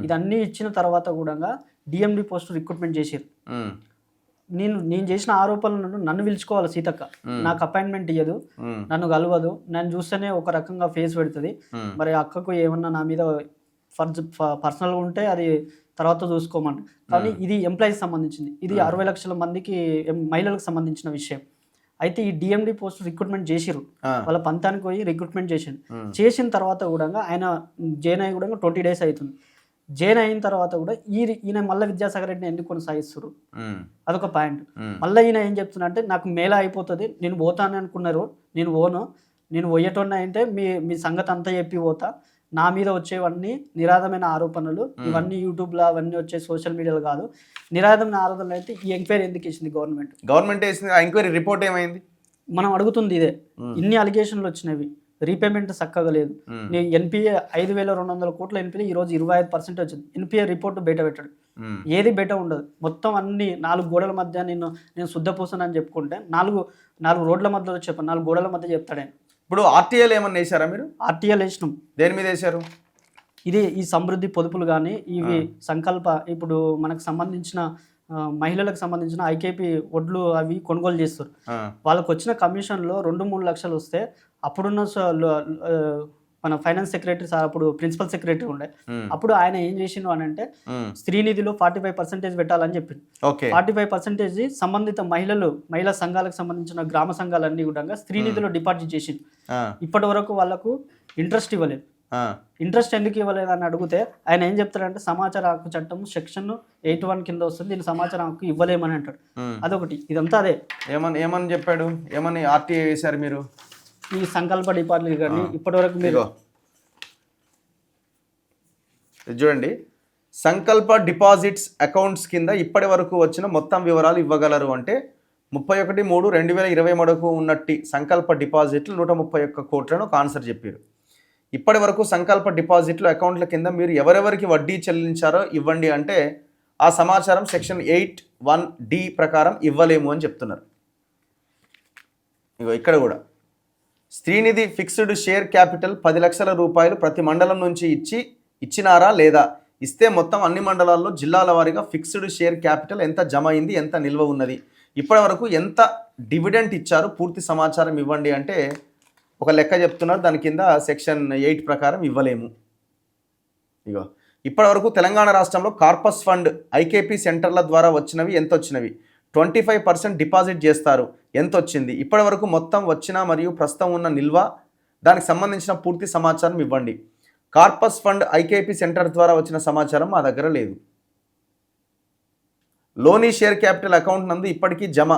ఇదన్నీ ఇచ్చిన తర్వాత కూడా డిఎండి పోస్ట్ రిక్రూట్మెంట్ చేశారు. నేను చేసిన ఆరోపణలను నన్ను పిలుచుకోవాలి సీతక్క. నాకు అపాయింట్మెంట్ ఇయ్యదు, నన్ను కలవదు, నన్ను చూస్తేనే ఒక రకంగా ఫేస్ పెడుతుంది. మరి అక్కకు ఏమన్నా నా మీద పర్సనల్గా ఉంటే అది తర్వాత చూసుకోమంట. కానీ ఇది ఎంప్లాయీస్ సంబంధించింది, ఇది 60 లక్షల మందికి మహిళలకు సంబంధించిన విషయం. అయితే ఈ డిఎండి పోస్ట్ రిక్రూట్మెంట్ చేసిరు, వాళ్ళ పంతానికి పోయి రిక్రూట్మెంట్ చేసిన తర్వాత కూడా ఆయన జాయిన్ అయ్యి కూడా 20 days అవుతుంది. జాయిన్ అయిన తర్వాత కూడా ఈయన మళ్ళీ విద్యాసాగర్ రెడ్డిని ఎందుకు కొనసాగిస్తారు, అదొక పాయింట్. మళ్ళీ ఈయన ఏం చెప్తున్నా అంటే నాకు మేళ అయిపోతుంది, నేను పోతాను అనుకున్నారు, నేను పోయేటోన్నా అంటే మీ సంగతి అంతా చెప్పి పోతా, నా మీద వచ్చేవన్నీ నిరాధమైన ఆరోపణలు, ఇవన్నీ యూట్యూబ్లో అవన్నీ వచ్చే సోషల్ మీడియాలో కాదు, నిరాధమైన ఆరోపణలు. అయితే ఈ ఎంక్వైరీ ఎందుకు ఇచ్చింది గవర్నమెంట్ వేసింది? ఆ ఎంక్వైరీ రిపోర్ట్ ఏమైంది? మనం అడుగుతుంది ఇదే. ఇన్ని అలిగేషన్లు వచ్చినవి, రీపేమెంట్ చక్కగా లేదు. ఎన్పిఏ 5,200 కోట్ల ఎన్పిఏ ఈరోజు 25% వచ్చింది. ఎన్పిఏ రిపోర్టు బయట పెట్టాడు, ఏది బయట ఉండదు. మొత్తం అన్ని 4 గోడల మధ్య నేను శుద్ధపూసనని చెప్పుకుంటే 4 రోడ్ల మధ్యలో చెప్పాను, 4 గోడల మధ్య చెప్తాడే. ఇప్పుడు ఆర్టీఐలు ఏమన్నా వేసారా మీరు? ఆర్టీఐలు వేసినాం. దేని మీద వేశారు? ఇది ఈ సమృద్ధి పొదుపులు కానీ, ఇవి సంకల్ప, ఇప్పుడు మనకు సంబంధించిన మహిళలకు సంబంధించిన ఐకేపీ వడ్లు అవి కొనుగోలు చేస్తారు. వాళ్ళకు వచ్చిన కమిషన్లో 2-3 లక్షలు వస్తే అప్పుడున్న మన ఫైనాన్స్ సెక్రటరీ సార్, అప్పుడు ప్రిన్సిపల్ సెక్రటరీ ఉండే, అప్పుడు ఆయన ఏం చేసిండు అని అంటే స్త్రీనిధిలో 45% పెట్టాలని చెప్పింది. 45% సంబంధిత మహిళా సంఘాలకు సంబంధించిన గ్రామ సంఘాలన్నీ కూడా స్త్రీనిధిలో డిపాజిట్ చేసింది. ఇప్పటి వరకు వాళ్ళకు ఇంట్రెస్ట్ ఇవ్వలేదు. ఇంట్రెస్ట్ ఎందుకు ఇవ్వలేదు అని అడిగితే ఆయన ఏం చెప్తాడంటే సమాచార హక్కు చట్టం సెక్షన్ 81 కింద వస్తుంది, దీని సమాచార హక్కు ఇవ్వలేమని అంటాడు. అదొకటి, ఇదంతా అదే. ఏమని చెప్పాడు? ఏమని ఆర్టీఐ వేశారు మీరు? ఈ సంకల్ప డిపాజిట్లు కానీ ఇప్పటి వరకు మీరు చూడండి, సంకల్ప డిపాజిట్స్ అకౌంట్స్ కింద ఇప్పటి వరకు వచ్చిన మొత్తం వివరాలు ఇవ్వగలరు అంటే 31/3/2023 ఉన్నట్టి సంకల్ప డిపాజిట్లు 131 కోట్లను ఒక ఆన్సర్ చెప్పారు. ఇప్పటి వరకు సంకల్ప డిపాజిట్లు అకౌంట్ల కింద మీరు ఎవరెవరికి వడ్డీ చెల్లించారో ఇవ్వండి అంటే ఆ సమాచారం సెక్షన్ 81D ప్రకారం ఇవ్వలేము అని చెప్తున్నారు. ఇగో ఇక్కడ కూడా స్త్రీనిధి ఫిక్స్డ్ షేర్ క్యాపిటల్ 10 లక్షల రూపాయలు ప్రతి మండలం నుంచి ఇచ్చినారా లేదా, ఇస్తే మొత్తం అన్ని మండలాల్లో జిల్లాల వారీగా ఫిక్స్డ్ షేర్ క్యాపిటల్ ఎంత జమ అయింది, ఎంత నిల్వ ఉన్నది, ఇప్పటి వరకు ఎంత డివిడెంట్ ఇచ్చారు, పూర్తి సమాచారం ఇవ్వండి అంటే ఒక లెక్క చెప్తున్నారు. దాని కింద సెక్షన్ 8 ప్రకారం ఇవ్వలేము. ఇగో ఇప్పటి వరకు తెలంగాణ రాష్ట్రంలో కార్పస్ ఫండ్ ఐకేపీ సెంటర్ల ద్వారా వచ్చినవి ఎంత వచ్చినవి, 25% డిపాజిట్ చేస్తారు, ఎంత వచ్చింది, ఇప్పటి వరకు మొత్తం వచ్చిన మరియు ప్రస్తుతం ఉన్న నిల్వ, దానికి సంబంధించిన పూర్తి సమాచారం ఇవ్వండి. కార్పస్ ఫండ్ ఐకేపీ సెంటర్ ద్వారా వచ్చిన సమాచారం మా దగ్గర లేదు. లోనీ షేర్ క్యాపిటల్ అకౌంట్ నందు ఇప్పటికీ జమ.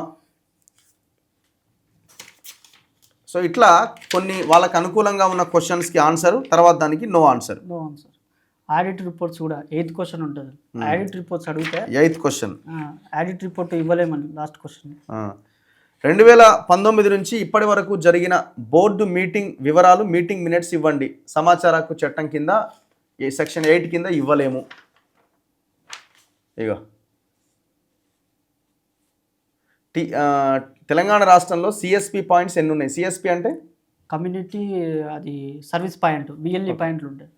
సో ఇట్లా కొన్ని వాళ్ళకు అనుకూలంగా ఉన్న క్వశ్చన్స్కి ఆన్సర్, తర్వాత దానికి నో ఆన్సర్. ఆడిట్ రిపోర్ట్స్ కూడా 8th క్వశ్చన్ ఉంటుంది. ఆడిట్ రిపోర్ట్స్ అడిగితే 8th క్వశ్చన్ ఆడిట్ రిపోర్ట్ ఇవ్వలేమని లాస్ట్ క్వశ్చన్. 2019 నుంచి ఇప్పటి వరకు జరిగిన బోర్డు మీటింగ్ వివరాలు, మీటింగ్ మినిట్స్ ఇవ్వండి. సమాచార హక్కు చట్టం కింద సెక్షన్ 8 కింద ఇవ్వలేము. ఇగో తెలంగాణ రాష్ట్రంలో సిఎస్పి పాయింట్స్ ఎన్ని ఉన్నాయి? సిఎస్పి అంటే కమ్యూనిటీ, అది సర్వీస్ పాయింట్, బిఎల్ఈ పాయింట్లు ఉంటాయి.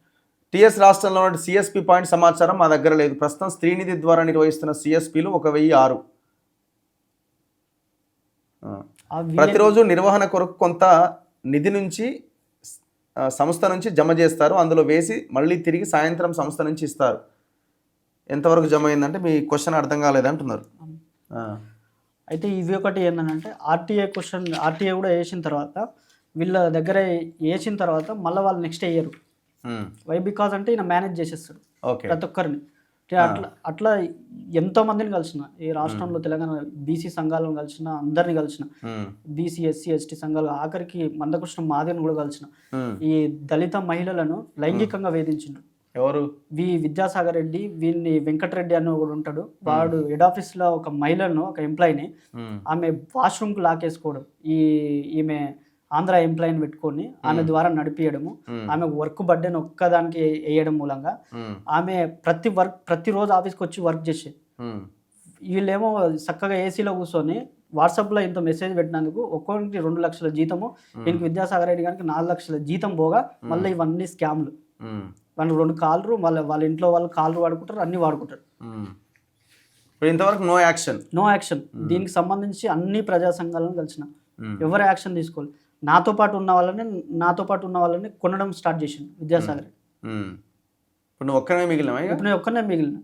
టిఎస్ రాష్ట్రంలో ఉన్న సిఎస్పి పాయింట్ సమాచారం మా దగ్గర లేదు. ప్రస్తుతం స్త్రీనిధి ద్వారా నిర్వహిస్తున్న సిఎస్పిలు 1006. ప్రతిరోజు నిర్వహణ కొరకు కొంత నిధి నుంచి సంస్థ నుంచి జమ చేస్తారు, అందులో వేసి మళ్ళీ తిరిగి సాయంత్రం సంస్థ నుంచి ఇస్తారు. ఎంతవరకు జమ అయిందంటే మీ క్వశ్చన్ అర్థం కాలేదంటున్నారు. అయితే ఇవి ఒకటి ఏంటంటే ఆర్టీఏ కూడా వేసిన తర్వాత వీళ్ళ దగ్గర వేసిన తర్వాత మళ్ళీ వాళ్ళు నెక్స్ట్ వేయరు. వై బికాజ్ అంటే ఈయన మేనేజ్ చేసేస్తాడు ప్రతి ఒక్కరిని. అట్లా అట్లా ఎంతో మందిని కలిసిన ఈ రాష్ట్రంలో తెలంగాణ బీసీ సంఘాలను కలిసిన అందరిని కలిసిన బీసీ ఎస్సీ ఎస్టీ సంఘాలు ఆఖరికి మందకృష్ణ మాదిని కూడా కలిసిన ఈ దళిత మహిళలను లైంగికంగా వేధించిండు. ఎవరు? విద్యాసాగర్ రెడ్డి, వీళ్ళని వెంకటరెడ్డి అని ఒకడు ఉంటాడు. వాడు హెడ్ ఆఫీస్ లో ఒక మహిళను, ఒక ఎంప్లాయీని ఆమె వాష్రూమ్ కు లాకేసుకోవడం, ఈమె ఆంధ్ర ఎంప్లాయీని పెట్టుకొని ఆమె ద్వారా నడిపియడము, ఆమె వర్క్ బర్డెన్ ఒక్కదానికి వేయడం మూలంగా ఆమె ప్రతిరోజు ఆఫీస్కి వచ్చి వర్క్ చేసేది. వీళ్ళేమో చక్కగా ఏసీలో కూర్చొని వాట్సాప్లో ఇంత మెసేజ్ పెట్టినందుకు ఒక్కొక్కరికి 2 లక్షల జీతము, దీనికి విద్యాసాగర్ రెడ్డి గారికి 4 లక్షల జీతం పోగా మళ్ళీ ఇవన్నీ స్కామ్లు. వాళ్ళు 2 కాళ్ళు, మళ్ళీ వాళ్ళ ఇంట్లో వాళ్ళు కాళ్ళు వాడుకుంటారు, అన్ని వాడుకుంటారు. ఇంతవరకు నో యాక్షన్. దీనికి సంబంధించి అన్ని ప్రజా సంఘాలను కలిసిన, ఎవరు యాక్షన్ తీసుకోవాలి. నాతో పాటు ఉన్న వాళ్ళని కొనడం స్టార్ట్ చేసిండు విద్యాసాగర్. ఇప్పుడు నువ్వు ఒక్కనే మిగిలిన? ఇప్పుడు నేను ఒక్కనే మిగిలిన.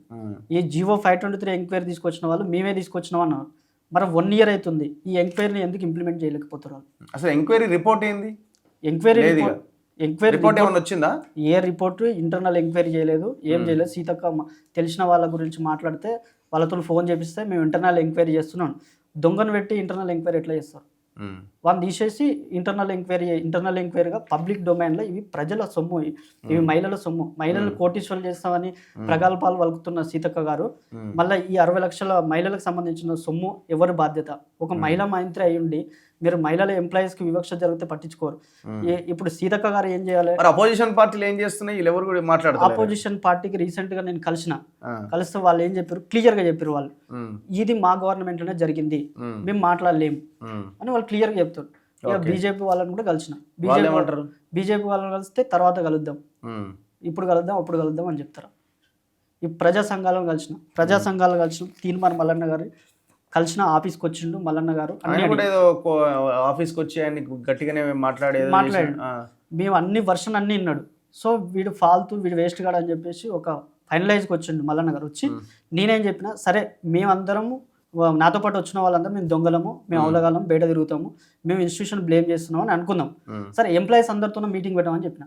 ఈ జీవో 523 ఎంక్వైరీ తీసుకొచ్చిన వాళ్ళు మేమే తీసుకొచ్చినాం అన్నారు. మరి 1 year అవుతుంది, ఈ ఎంక్వైరీని ఎందుకు ఇంప్లిమెంట్ చేయలేకపోతారు? అసలు ఎంక్వైరీ రిపోర్ట్ ఏంది? ఎంక్వైరీ రిపోర్ట్ ఏమైనా వచ్చిందా? ఏ రిపోర్టు ఇంటర్నల్ ఎంక్వైరీ చేయలేదు, ఏం చేయలేదు. సీతక్క తెలిసిన వాళ్ళ గురించి మాట్లాడితే వాళ్ళతో ఫోన్ చేపిస్తే మేము ఇంటర్నల్ ఎంక్వైరీ చేస్తున్నాం. దొంగను పెట్టి ఇంటర్నల్ ఎంక్వైరీ ఎట్లా చేస్తారు? వాళ్ళని తీసేసి ఇంటర్నల్ ఎంక్వైరీగా పబ్లిక్ డొమైన్లో ఇవి ప్రజల సొమ్ము, ఇవి మహిళల సొమ్ము, మహిళలు కోటీశ్వరులు చేస్తామని ప్రగల్భాలు వలుకుతున్న సీతక్క గారు మళ్ళీ ఈ 60 లక్షల మహిళలకు సంబంధించిన సొమ్ము ఎవరి బాధ్యత? ఒక మహిళా మంత్రి అయ్యుండి మీరు మహిళల ఎంప్లాయీస్కి వివక్ష జరిగితే పట్టించుకోరు. ఇప్పుడు సీతక్క గారు ఏం చేయాలి? అపోజిషన్ పార్టీలు ఏం చేస్తున్నాయి? ఎవరు కూడా మాట్లాడారు? అపోజిషన్ పార్టీకి రీసెంట్గా నేను కలిస్తే వాళ్ళు ఏం చెప్పారు? క్లియర్గా చెప్పారు వాళ్ళు, ఇది మా గవర్నమెంట్లోనే జరిగింది, మేము మాట్లాడలేము అని వాళ్ళు క్లియర్గా చెప్తారు. ఇక బీజేపీ వాళ్ళని కూడా కలిసిన, బీజేపీ వాళ్ళని కలిస్తే తర్వాత కలుద్దాం, ఇప్పుడు కలుద్దాం, అప్పుడు కలుద్దాం అని చెప్తారు. ఈ ప్రజా సంఘాలను కలిసిన తీన్మార్ మల్లన్న గారు కలిసిన ఆఫీస్కి వచ్చిండు మల్లన్న గారు. ఆఫీస్కి వచ్చి ఆయన గట్టిగానే మాట్లాడాడు. మేము అన్ని వర్షన్ అన్ని విన్నాడు. సో వీడు ఫాల్తూ, వీడు వేస్ట్ కాడు అని చెప్పేసి ఒక ఫైనలైజ్కి వచ్చిండు మల్లన్న గారు. వచ్చి నేనేం చెప్పినా, సరే మేమందరము, నాతో పాటు వచ్చిన వాళ్ళందరూ మేము దొంగలము, మేము అవలగాలం, బయట తిరుగుతాము, మేము ఇన్స్టిట్యూషన్ బ్లేమ్ చేస్తున్నాం అని అనుకుందాం. సరే ఎంప్లాయీస్ అందరితో మీటింగ్ పెట్టామని చెప్పిన.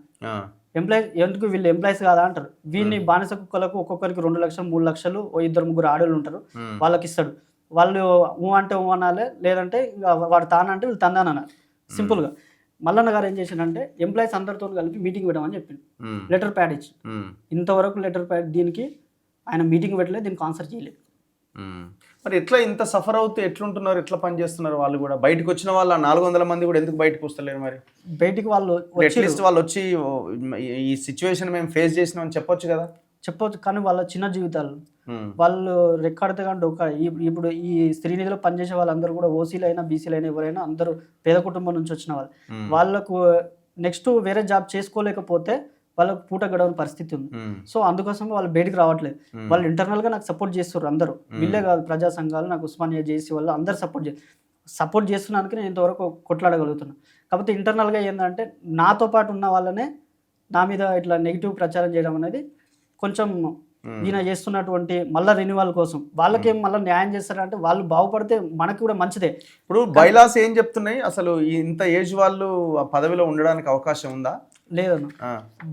ఎంప్లాయీస్ ఎందుకు, వీళ్ళు ఎంప్లాయీస్ కాదా అంటారు. వీళ్ళని బానిస కుక్కలకు ఒక్కొక్కరికి 2 లక్షలు 3 లక్షలు, 2-3 ఆడోళ్ళు ఉంటారు, వాళ్ళకి ఇస్తాడు. వాళ్ళు అంటే అనాలి, లేదంటే వాడు తానంటే వీళ్ళు తందానన్నారు. సింపుల్గా మల్లన్న గారు ఏం చేసిండంటే ఎంప్లాయీస్ అందరితో కలిపి మీటింగ్ పెట్టామని చెప్పిండు. లెటర్ ప్యాడ్ ఇచ్చి, ఇంతవరకు లెటర్ ప్యాడ్ దీనికి ఆయన మీటింగ్ పెట్టలేదు, దీనికి ఆన్సర్ చేయలేదు. మరి ఎట్లా ఇంత సఫర్ అవుతూ ఎట్లుంటున్నారు, ఎట్లా పని చేస్తున్నారు వాళ్ళు కూడా? బయటకు వచ్చిన వాళ్ళు 400 మంది కూడా ఎందుకు బయటకు వస్తలేరు? మరి బయటికి వాళ్ళు వచ్చి ఈ సిచ్యువేషన్ మేము ఫేస్ చేసినాం అని చెప్పొచ్చు కదా? చెప్పవచ్చు, కానీ వాళ్ళ చిన్న జీవితాలు వాళ్ళు రెక్కాడితే కంటే ఇప్పుడు ఈ శ్రీనిధిలో పనిచేసే వాళ్ళందరూ కూడా ఓసీలు అయినా బీసీలు అయినా ఎవరైనా అందరూ పేద కుటుంబం నుంచి వచ్చిన వాళ్ళు. వాళ్ళకు నెక్స్ట్ వేరే జాబ్ చేసుకోలేకపోతే వాళ్ళకు పూట గడవని పరిస్థితి ఉంది. సో అందుకోసం వాళ్ళు బయటికి రావట్లేదు. వాళ్ళు ఇంటర్నల్గా నాకు సపోర్ట్ చేస్తారు అందరూ, వీళ్ళే కాదు, ప్రజా సంఘాలు, నాకు ఉస్మానియా జేసీ వాళ్ళు అందరూ సపోర్ట్ చేస్తున్నానికి నేను ఇంతవరకు కొట్లాడగలుగుతున్నాను. కాకపోతే ఇంటర్నల్గా ఏంటంటే నాతో పాటు ఉన్న వాళ్ళనే నా మీద ఇట్లా నెగిటివ్ ప్రచారం చేయడం అనేది కొంచెం ఈయన చేస్తున్నటువంటి మళ్ళీ రెన్యువల్ కోసం వాళ్ళకేం మళ్ళీ న్యాయం చేస్తారంటే వాళ్ళు బాగుపడితే మనకి కూడా మంచిదే. ఇప్పుడు బైలాస్ ఏం చెప్తున్నాయి? అసలు ఇంత ఏజ్ వాళ్ళు ఆ పదవిలో ఉండడానికి అవకాశం ఉందా? లేదన్న,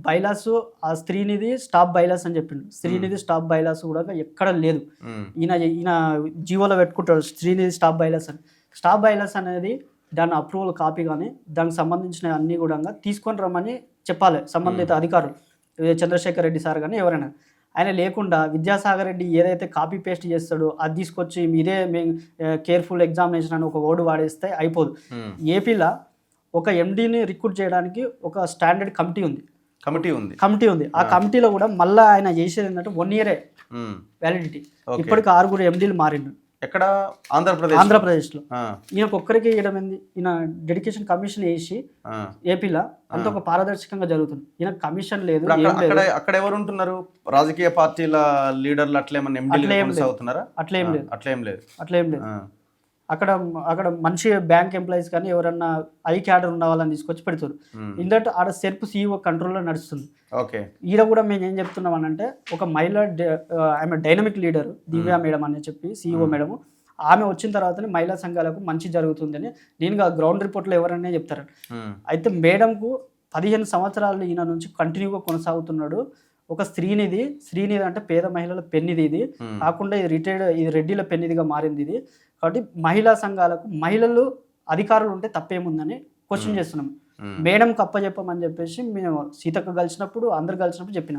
బైలాస్ ఆ శ్రీనిధి స్టాప్ బైలాస్ అని చెప్పిండు. శ్రీనిధి స్టాప్ బైలాస్ కూడా ఎక్కడ లేదు. ఈయన జీవోలో పెట్టుకుంటాడు శ్రీనిధి స్టాప్ బైలాస్ అని. స్టాప్ బైలాస్ అనేది దాని అప్రూవల్ కాపీ కానీ దానికి సంబంధించిన అన్ని కూడా తీసుకొని రమ్మని చెప్పాలి సంబంధిత అధికారులు, చంద్రశేఖర్ రెడ్డి సార్ కానీ ఎవరైనా. ఆయన లేకుండా విద్యాసాగర్ రెడ్డి ఏదైతే కాపీ పేస్ట్ చేస్తాడో అది తీసుకొచ్చి మీరే మేము కేర్ఫుల్ ఎగ్జామినేషన్ అని ఒక వర్డ్ వాడేస్తే అయిపోదు. ఏపీలో ఒక ఎండీని రిక్రూట్ చేయడానికి ఒక స్టాండర్డ్ కమిటీ ఉంది. ఆ కమిటీలో కూడా మళ్ళీ ఆయన చేసేది ఏంటంటే 1 year వ్యాలిడిటీ. ఇప్పటికి 6 ఎండీలు మారిండు. ఎక్కడ? ఆంధ్రప్రదేశ్లో. ఈయనకు ఒక్కరికి ఇవ్వడం ఏంది? ఈయన డెడికేషన్ కమిషన్ వేసి ఏపీలో అంత ఒక పారదర్శకంగా జరుగుతుంది. ఈయన కమిషన్ లేదు. అక్కడ ఎవరు ఉంటున్నారు? రాజకీయ పార్టీల లీడర్లు అట్లేం లేదు. అక్కడ మంచి బ్యాంక్ ఎంప్లాయీస్ కానీ ఎవరన్నా ఐ క్యాడర్ ఉన్న వాళ్ళని తీసుకొచ్చి పెడతారు. ఇందట్ ఆడ సెర్ప్ CEO కంట్రోల్లో నడుస్తుంది. ఈడ కూడా మేము ఏం చెప్తున్నాం అంటే ఒక మహిళ ఆమె డైనమిక్ లీడర్ దివ్య మేడం అని చెప్పి CEO మేడం, ఆమె వచ్చిన తర్వాతనే మహిళా సంఘాలకు మంచి జరుగుతుందని నేను గ్రౌండ్ రిపోర్ట్లో ఎవరన్నా చెప్తారు. అయితే మేడంకు 15 సంవత్సరాలు ఈయన నుంచి కంటిన్యూగా కొనసాగుతున్నాడు. ఒక శ్రీనిధి అంటే పేద మహిళల పెన్నిది ఇది కాకుండా ఇది రెడ్డిల పెన్నిదిగా మారింది ఇది. కాబట్టి మహిళా సంఘాలకు మహిళలు అధికారులు ఉంటే తప్పేముందని క్వశ్చన్ చేస్తున్నాం. మేడం కప్పచెప్పమని చెప్పేసి మేము సీతక్క కలిసినప్పుడు చెప్పిన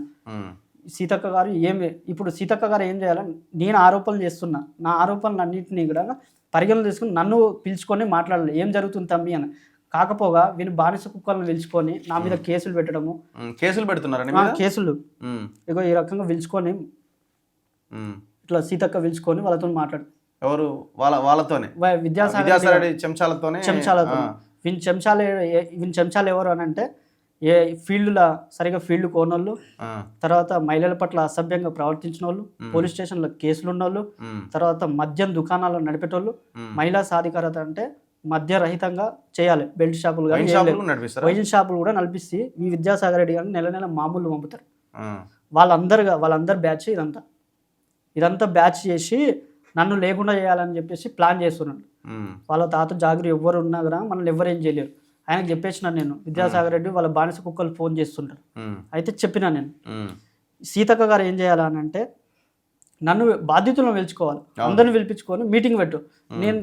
సీతక్క గారు ఇప్పుడు సీతక్క గారు ఏం చేయాలని నేను ఆరోపణలు చేస్తున్నా, నా ఆరోపణలు అన్నింటినీ కూడా పరిగణలు తీసుకుని నన్ను పిలుచుకొని మాట్లాడాలి ఏం జరుగుతుంది తమ్మి అని. కాకపోగా వీళ్ళు బానిస కుక్కలను పిలుచుకొని నా మీద కేసులు పెట్టడము, కేసులు పెడుతున్నారని కేసులు ఇగో ఈ రకంగా పిలుచుకొని ఇట్లా సీతక్క పిలుచుకొని వాళ్ళతో మాట్లాడు. ఎవరు వాళ్ళతోనే విద్యాసాగర్ చెంచాలతో వీని చెంచాలు ఎవరు అని అంటే ఏ సరిగా ఫీల్డ్ కోనోళ్ళు, తర్వాత మహిళల పట్ల అసభ్యంగా ప్రవర్తించిన వాళ్ళు, పోలీస్ స్టేషన్లో కేసులు ఉన్నోళ్ళు, తర్వాత మద్యం దుకాణాలను నడిపేటోళ్ళు. మహిళా సాధికారత అంటే మద్యరహితంగా చేయాలి, బెల్ట్ షాపులు కానీ వైన్ షాపులు కూడా నడిపిస్తే ఈ విద్యాసాగర్ రెడ్డి గారిని నెల మామూలు పంపుతారు. వాళ్ళందరు బ్యాచ్ ఇదంతా బ్యాచ్ చేసి నన్ను లేకుండా చేయాలని చెప్పేసి ప్లాన్ చేస్తున్నాడు. వాళ్ళ తాత జాగిరి ఎవరు ఉన్నా కూడా మనల్ని ఎవరేం చేయలేరు. ఆయనకు చెప్పేసిన నేను విద్యాసాగర్ రెడ్డి వాళ్ళ బానిస కుక్కలు ఫోన్ చేస్తుంటారు. అయితే చెప్పినా నేను సీతక్క గారు ఏం చేయాలనంటే నన్ను బాధ్యతలను పిలుచుకోవాలి, అందరిని పిలిపించుకొని మీటింగ్ పెట్టు.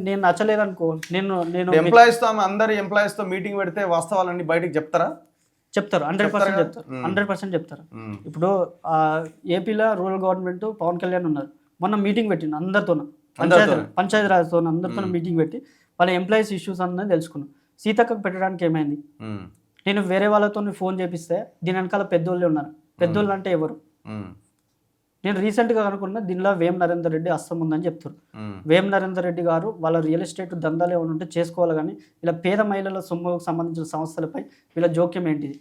నేను నచ్చలేదనుకో నేను ఎంప్లాయీస్తో మీటింగ్ పెడితే వాస్తవాలన్నీ బయటకు చెప్తారు 100% చెప్తారు. ఇప్పుడు ఏపీలో రూరల్ గవర్నమెంట్ పవన్ కళ్యాణ్ ఉన్నారు, మొన్న మీటింగ్ పెట్టిండు అందరితో, పంచాయతీ రాజ్తో అందరితో మీటింగ్ పెట్టి వాళ్ళ ఎంప్లాయీస్ ఇష్యూస్ అన్నది తెలుసుకున్నాను. సీతక్కకు పెట్టడానికి ఏమైంది, నేను వేరే వాళ్ళతో ఫోన్ చేపిస్తే దీని వెనకాల పెద్దోళ్ళే ఉన్నారు. పెద్దోళ్ళు అంటే ఎవరు? నేను రీసెంట్గా కనుక్కున్నా దీనిలో వేం నరేందర్ రెడ్డి అస్తం ఉందని చెప్తారు. వేం నరేందర్ రెడ్డి గారు వాళ్ళ రియల్ ఎస్టేట్ దందాలు ఏమైనా ఉంటే చేసుకోవాలి, కానీ ఇలా పేద మహిళల సొమ్ముకు సంబంధించిన సంస్థలపై వీళ్ళ జోక్యం ఏంటిది?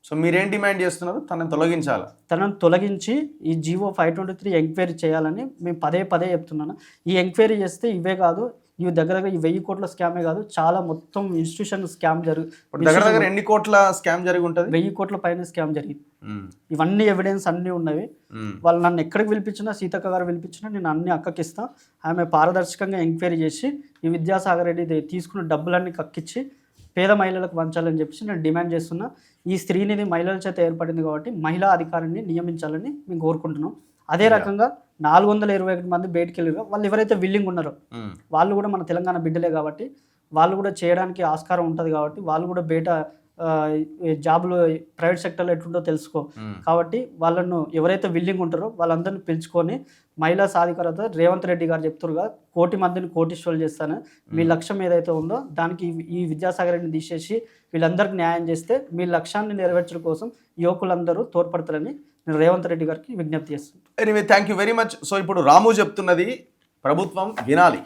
సో మీరేం డిమాండ్ చేస్తున్నారు? తనను తొలగించి ఈ జీవో 523 ఎంక్వైరీ చేయాలని మేము పదే చెప్తున్నాను. ఈ ఎంక్వైరీ చేస్తే ఇవే కాదు, ఇవి దగ్గర 1000 కోట్ల స్కామే కాదు, చాలా మొత్తం ఇన్స్టిట్యూషన్ స్కామ్ దగ్గర ఎన్ని కోట్ల స్కామ్ జరిగి ఉంటుంది? 1000 కోట్ల పైన స్కామ్ జరిగింది. ఇవన్నీ ఎవిడెన్స్ అన్నీ ఉన్నవి. వాళ్ళు నన్ను ఎక్కడికి పిలిపించినా, సీతక్క గారు పిలిపించినా నేను అన్ని అక్కకిస్తా. ఆమె పారదర్శకంగా ఎంక్వైరీ చేసి ఈ విద్యాసాగర్ రెడ్డి తీసుకున్న డబ్బులన్నీ కక్కించి పేద మహిళలకు పంచాలని చెప్పేసి నేను డిమాండ్ చేస్తున్నా. ఈ స్త్రీనిధి మహిళల చేత ఏర్పడింది కాబట్టి మహిళా అధికారిని నియమించాలని మేము కోరుకుంటున్నాం. అదే రకంగా 421 మంది బయటికి వెళ్ళారు. వాళ్ళు ఎవరైతే విల్లింగ్ ఉన్నారో వాళ్ళు కూడా మన తెలంగాణ బిడ్డలే కాబట్టి వాళ్ళు కూడా చేయడానికి ఆస్కారం ఉంటుంది. కాబట్టి వాళ్ళు కూడా బయట జాబులు ప్రైవేట్ సెక్టర్లో ఎట్లుంటో తెలుసుకో. కాబట్టి వాళ్ళను ఎవరైతే విల్లింగ్ ఉంటారో వాళ్ళందరినీ పిలుచుకొని మహిళా సాధికారత రేవంత్ రెడ్డి గారు చెప్తారుగా 1 కోటి మందిని కోటీశ్వరులు చేస్తాను, మీ లక్ష్యం ఏదైతే ఉందో దానికి ఈ విద్యాసాగర్ రెడ్డిని తీసేసి వీళ్ళందరికీ న్యాయం చేస్తే మీ లక్ష్యాన్ని నెరవేర్చడం కోసం యువకులందరూ తోడ్పడతారని నేను రేవంత్ రెడ్డి గారికి విజ్ఞప్తి చేస్తున్నాను. Anyway thank you very much. So ఇప్పుడు రాము చెప్తున్నది ప్రభుత్వం వినాలి.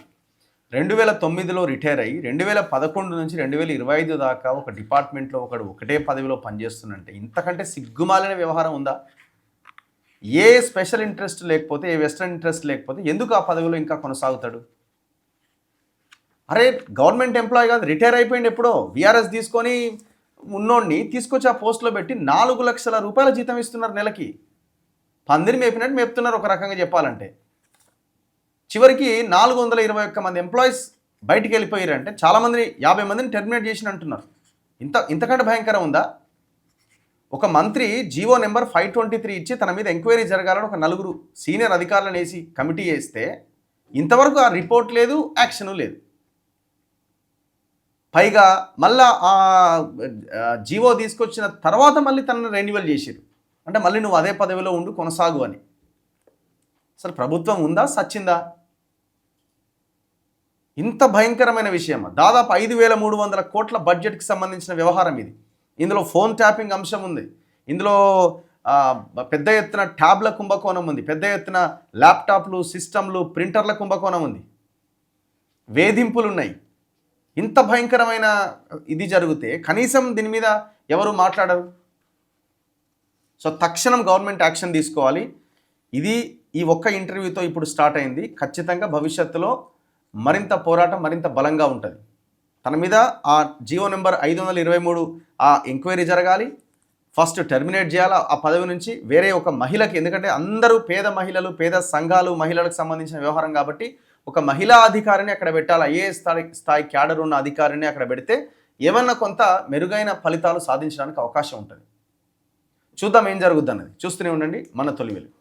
2009లో రిటైర్ అయ్యి 2011 నుంచి 2025 దాకా ఒక డిపార్ట్మెంట్లో ఒకటే పదవిలో పనిచేస్తున్నంటే ఇంతకంటే సిగ్గుమాలిన వ్యవహారం ఉందా? ఏ స్పెషల్ ఇంట్రెస్ట్ లేకపోతే, ఏ వెస్టర్న్ ఇంట్రెస్ట్ లేకపోతే ఎందుకు ఆ పదవిలో ఇంకా కొనసాగుతాడు? అరే గవర్నమెంట్ ఎంప్లాయీ కాదు, రిటైర్ అయిపోయింది ఎప్పుడో. విఆర్ఎస్ తీసుకొని ఉన్నోడిని తీసుకొచ్చి ఆ పోస్ట్లో పెట్టి 4 లక్షల రూపాయల జీతం ఇస్తున్నారు నెలకి. పందిరి మేపినట్టు మేపుతున్నారు ఒక రకంగా చెప్పాలంటే. చివరికి 421 మంది ఎంప్లాయీస్ బయటికి వెళ్ళిపోయారంటే చాలామందిని 50 మందిని టెర్మినేట్ చేసిన అంటున్నారు. ఇంతకంటే భయంకరం ఉందా? ఒక మంత్రి జీవో నెంబర్ 523 ఇచ్చి తన మీద ఎంక్వైరీ జరగాలని ఒక 4 సీనియర్ అధికారులను వేసి కమిటీ వేస్తే ఇంతవరకు ఆ రిపోర్ట్ లేదు, యాక్షను లేదు. పైగా మళ్ళా ఆ జీవో తీసుకొచ్చిన తర్వాత మళ్ళీ తనను రెన్యువల్ చేసారు. అంటే మళ్ళీ నువ్వు అదే పదవిలో ఉండు, కొనసాగు అని. అసలు ప్రభుత్వం ఉందా, సచ్చిందా? ఇంత భయంకరమైన విషయం. దాదాపు 5300 కోట్ల బడ్జెట్కి సంబంధించిన వ్యవహారం ఇది. ఇందులో ఫోన్ ట్యాపింగ్ అంశం ఉంది, ఇందులో పెద్ద ఎత్తున ట్యాబ్ల కుంభకోణం ఉంది, పెద్ద ఎత్తున ల్యాప్టాప్లు, సిస్టంలు, ప్రింటర్ల కుంభకోణం ఉంది, వేధింపులు ఉన్నాయి. ఇంత భయంకరమైన ఇది జరిగితే కనీసం దీని మీద ఎవరు మాట్లాడరు. సో తక్షణం గవర్నమెంట్ యాక్షన్ తీసుకోవాలి. ఇది ఈ ఒక్క ఇంటర్వ్యూతో ఇప్పుడు స్టార్ట్ అయింది. ఖచ్చితంగా భవిష్యత్తులో మరింత పోరాటం మరింత బలంగా ఉంటుంది. తన మీద ఆ జీవో నెంబర్ 523 ఆ ఎంక్వైరీ జరగాలి. ఫస్ట్ టెర్మినేట్ చేయాలి ఆ పదవి నుంచి. వేరే ఒక మహిళకి, ఎందుకంటే అందరూ పేద మహిళలు, పేద సంఘాలు, మహిళలకు సంబంధించిన వ్యవహారం కాబట్టి ఒక మహిళా అధికారిని అక్కడ పెట్టాలి. ఐఏఎస్ స్థాయి క్యాడర్ ఉన్న అధికారిని అక్కడ పెడితే ఏమన్నా కొంత మెరుగైన ఫలితాలు సాధించడానికి అవకాశం ఉంటుంది. చూద్దాం ఏం జరుగుద్ది అన్నది. చూస్తూనే ఉండండి మన తొలి వెలుగు.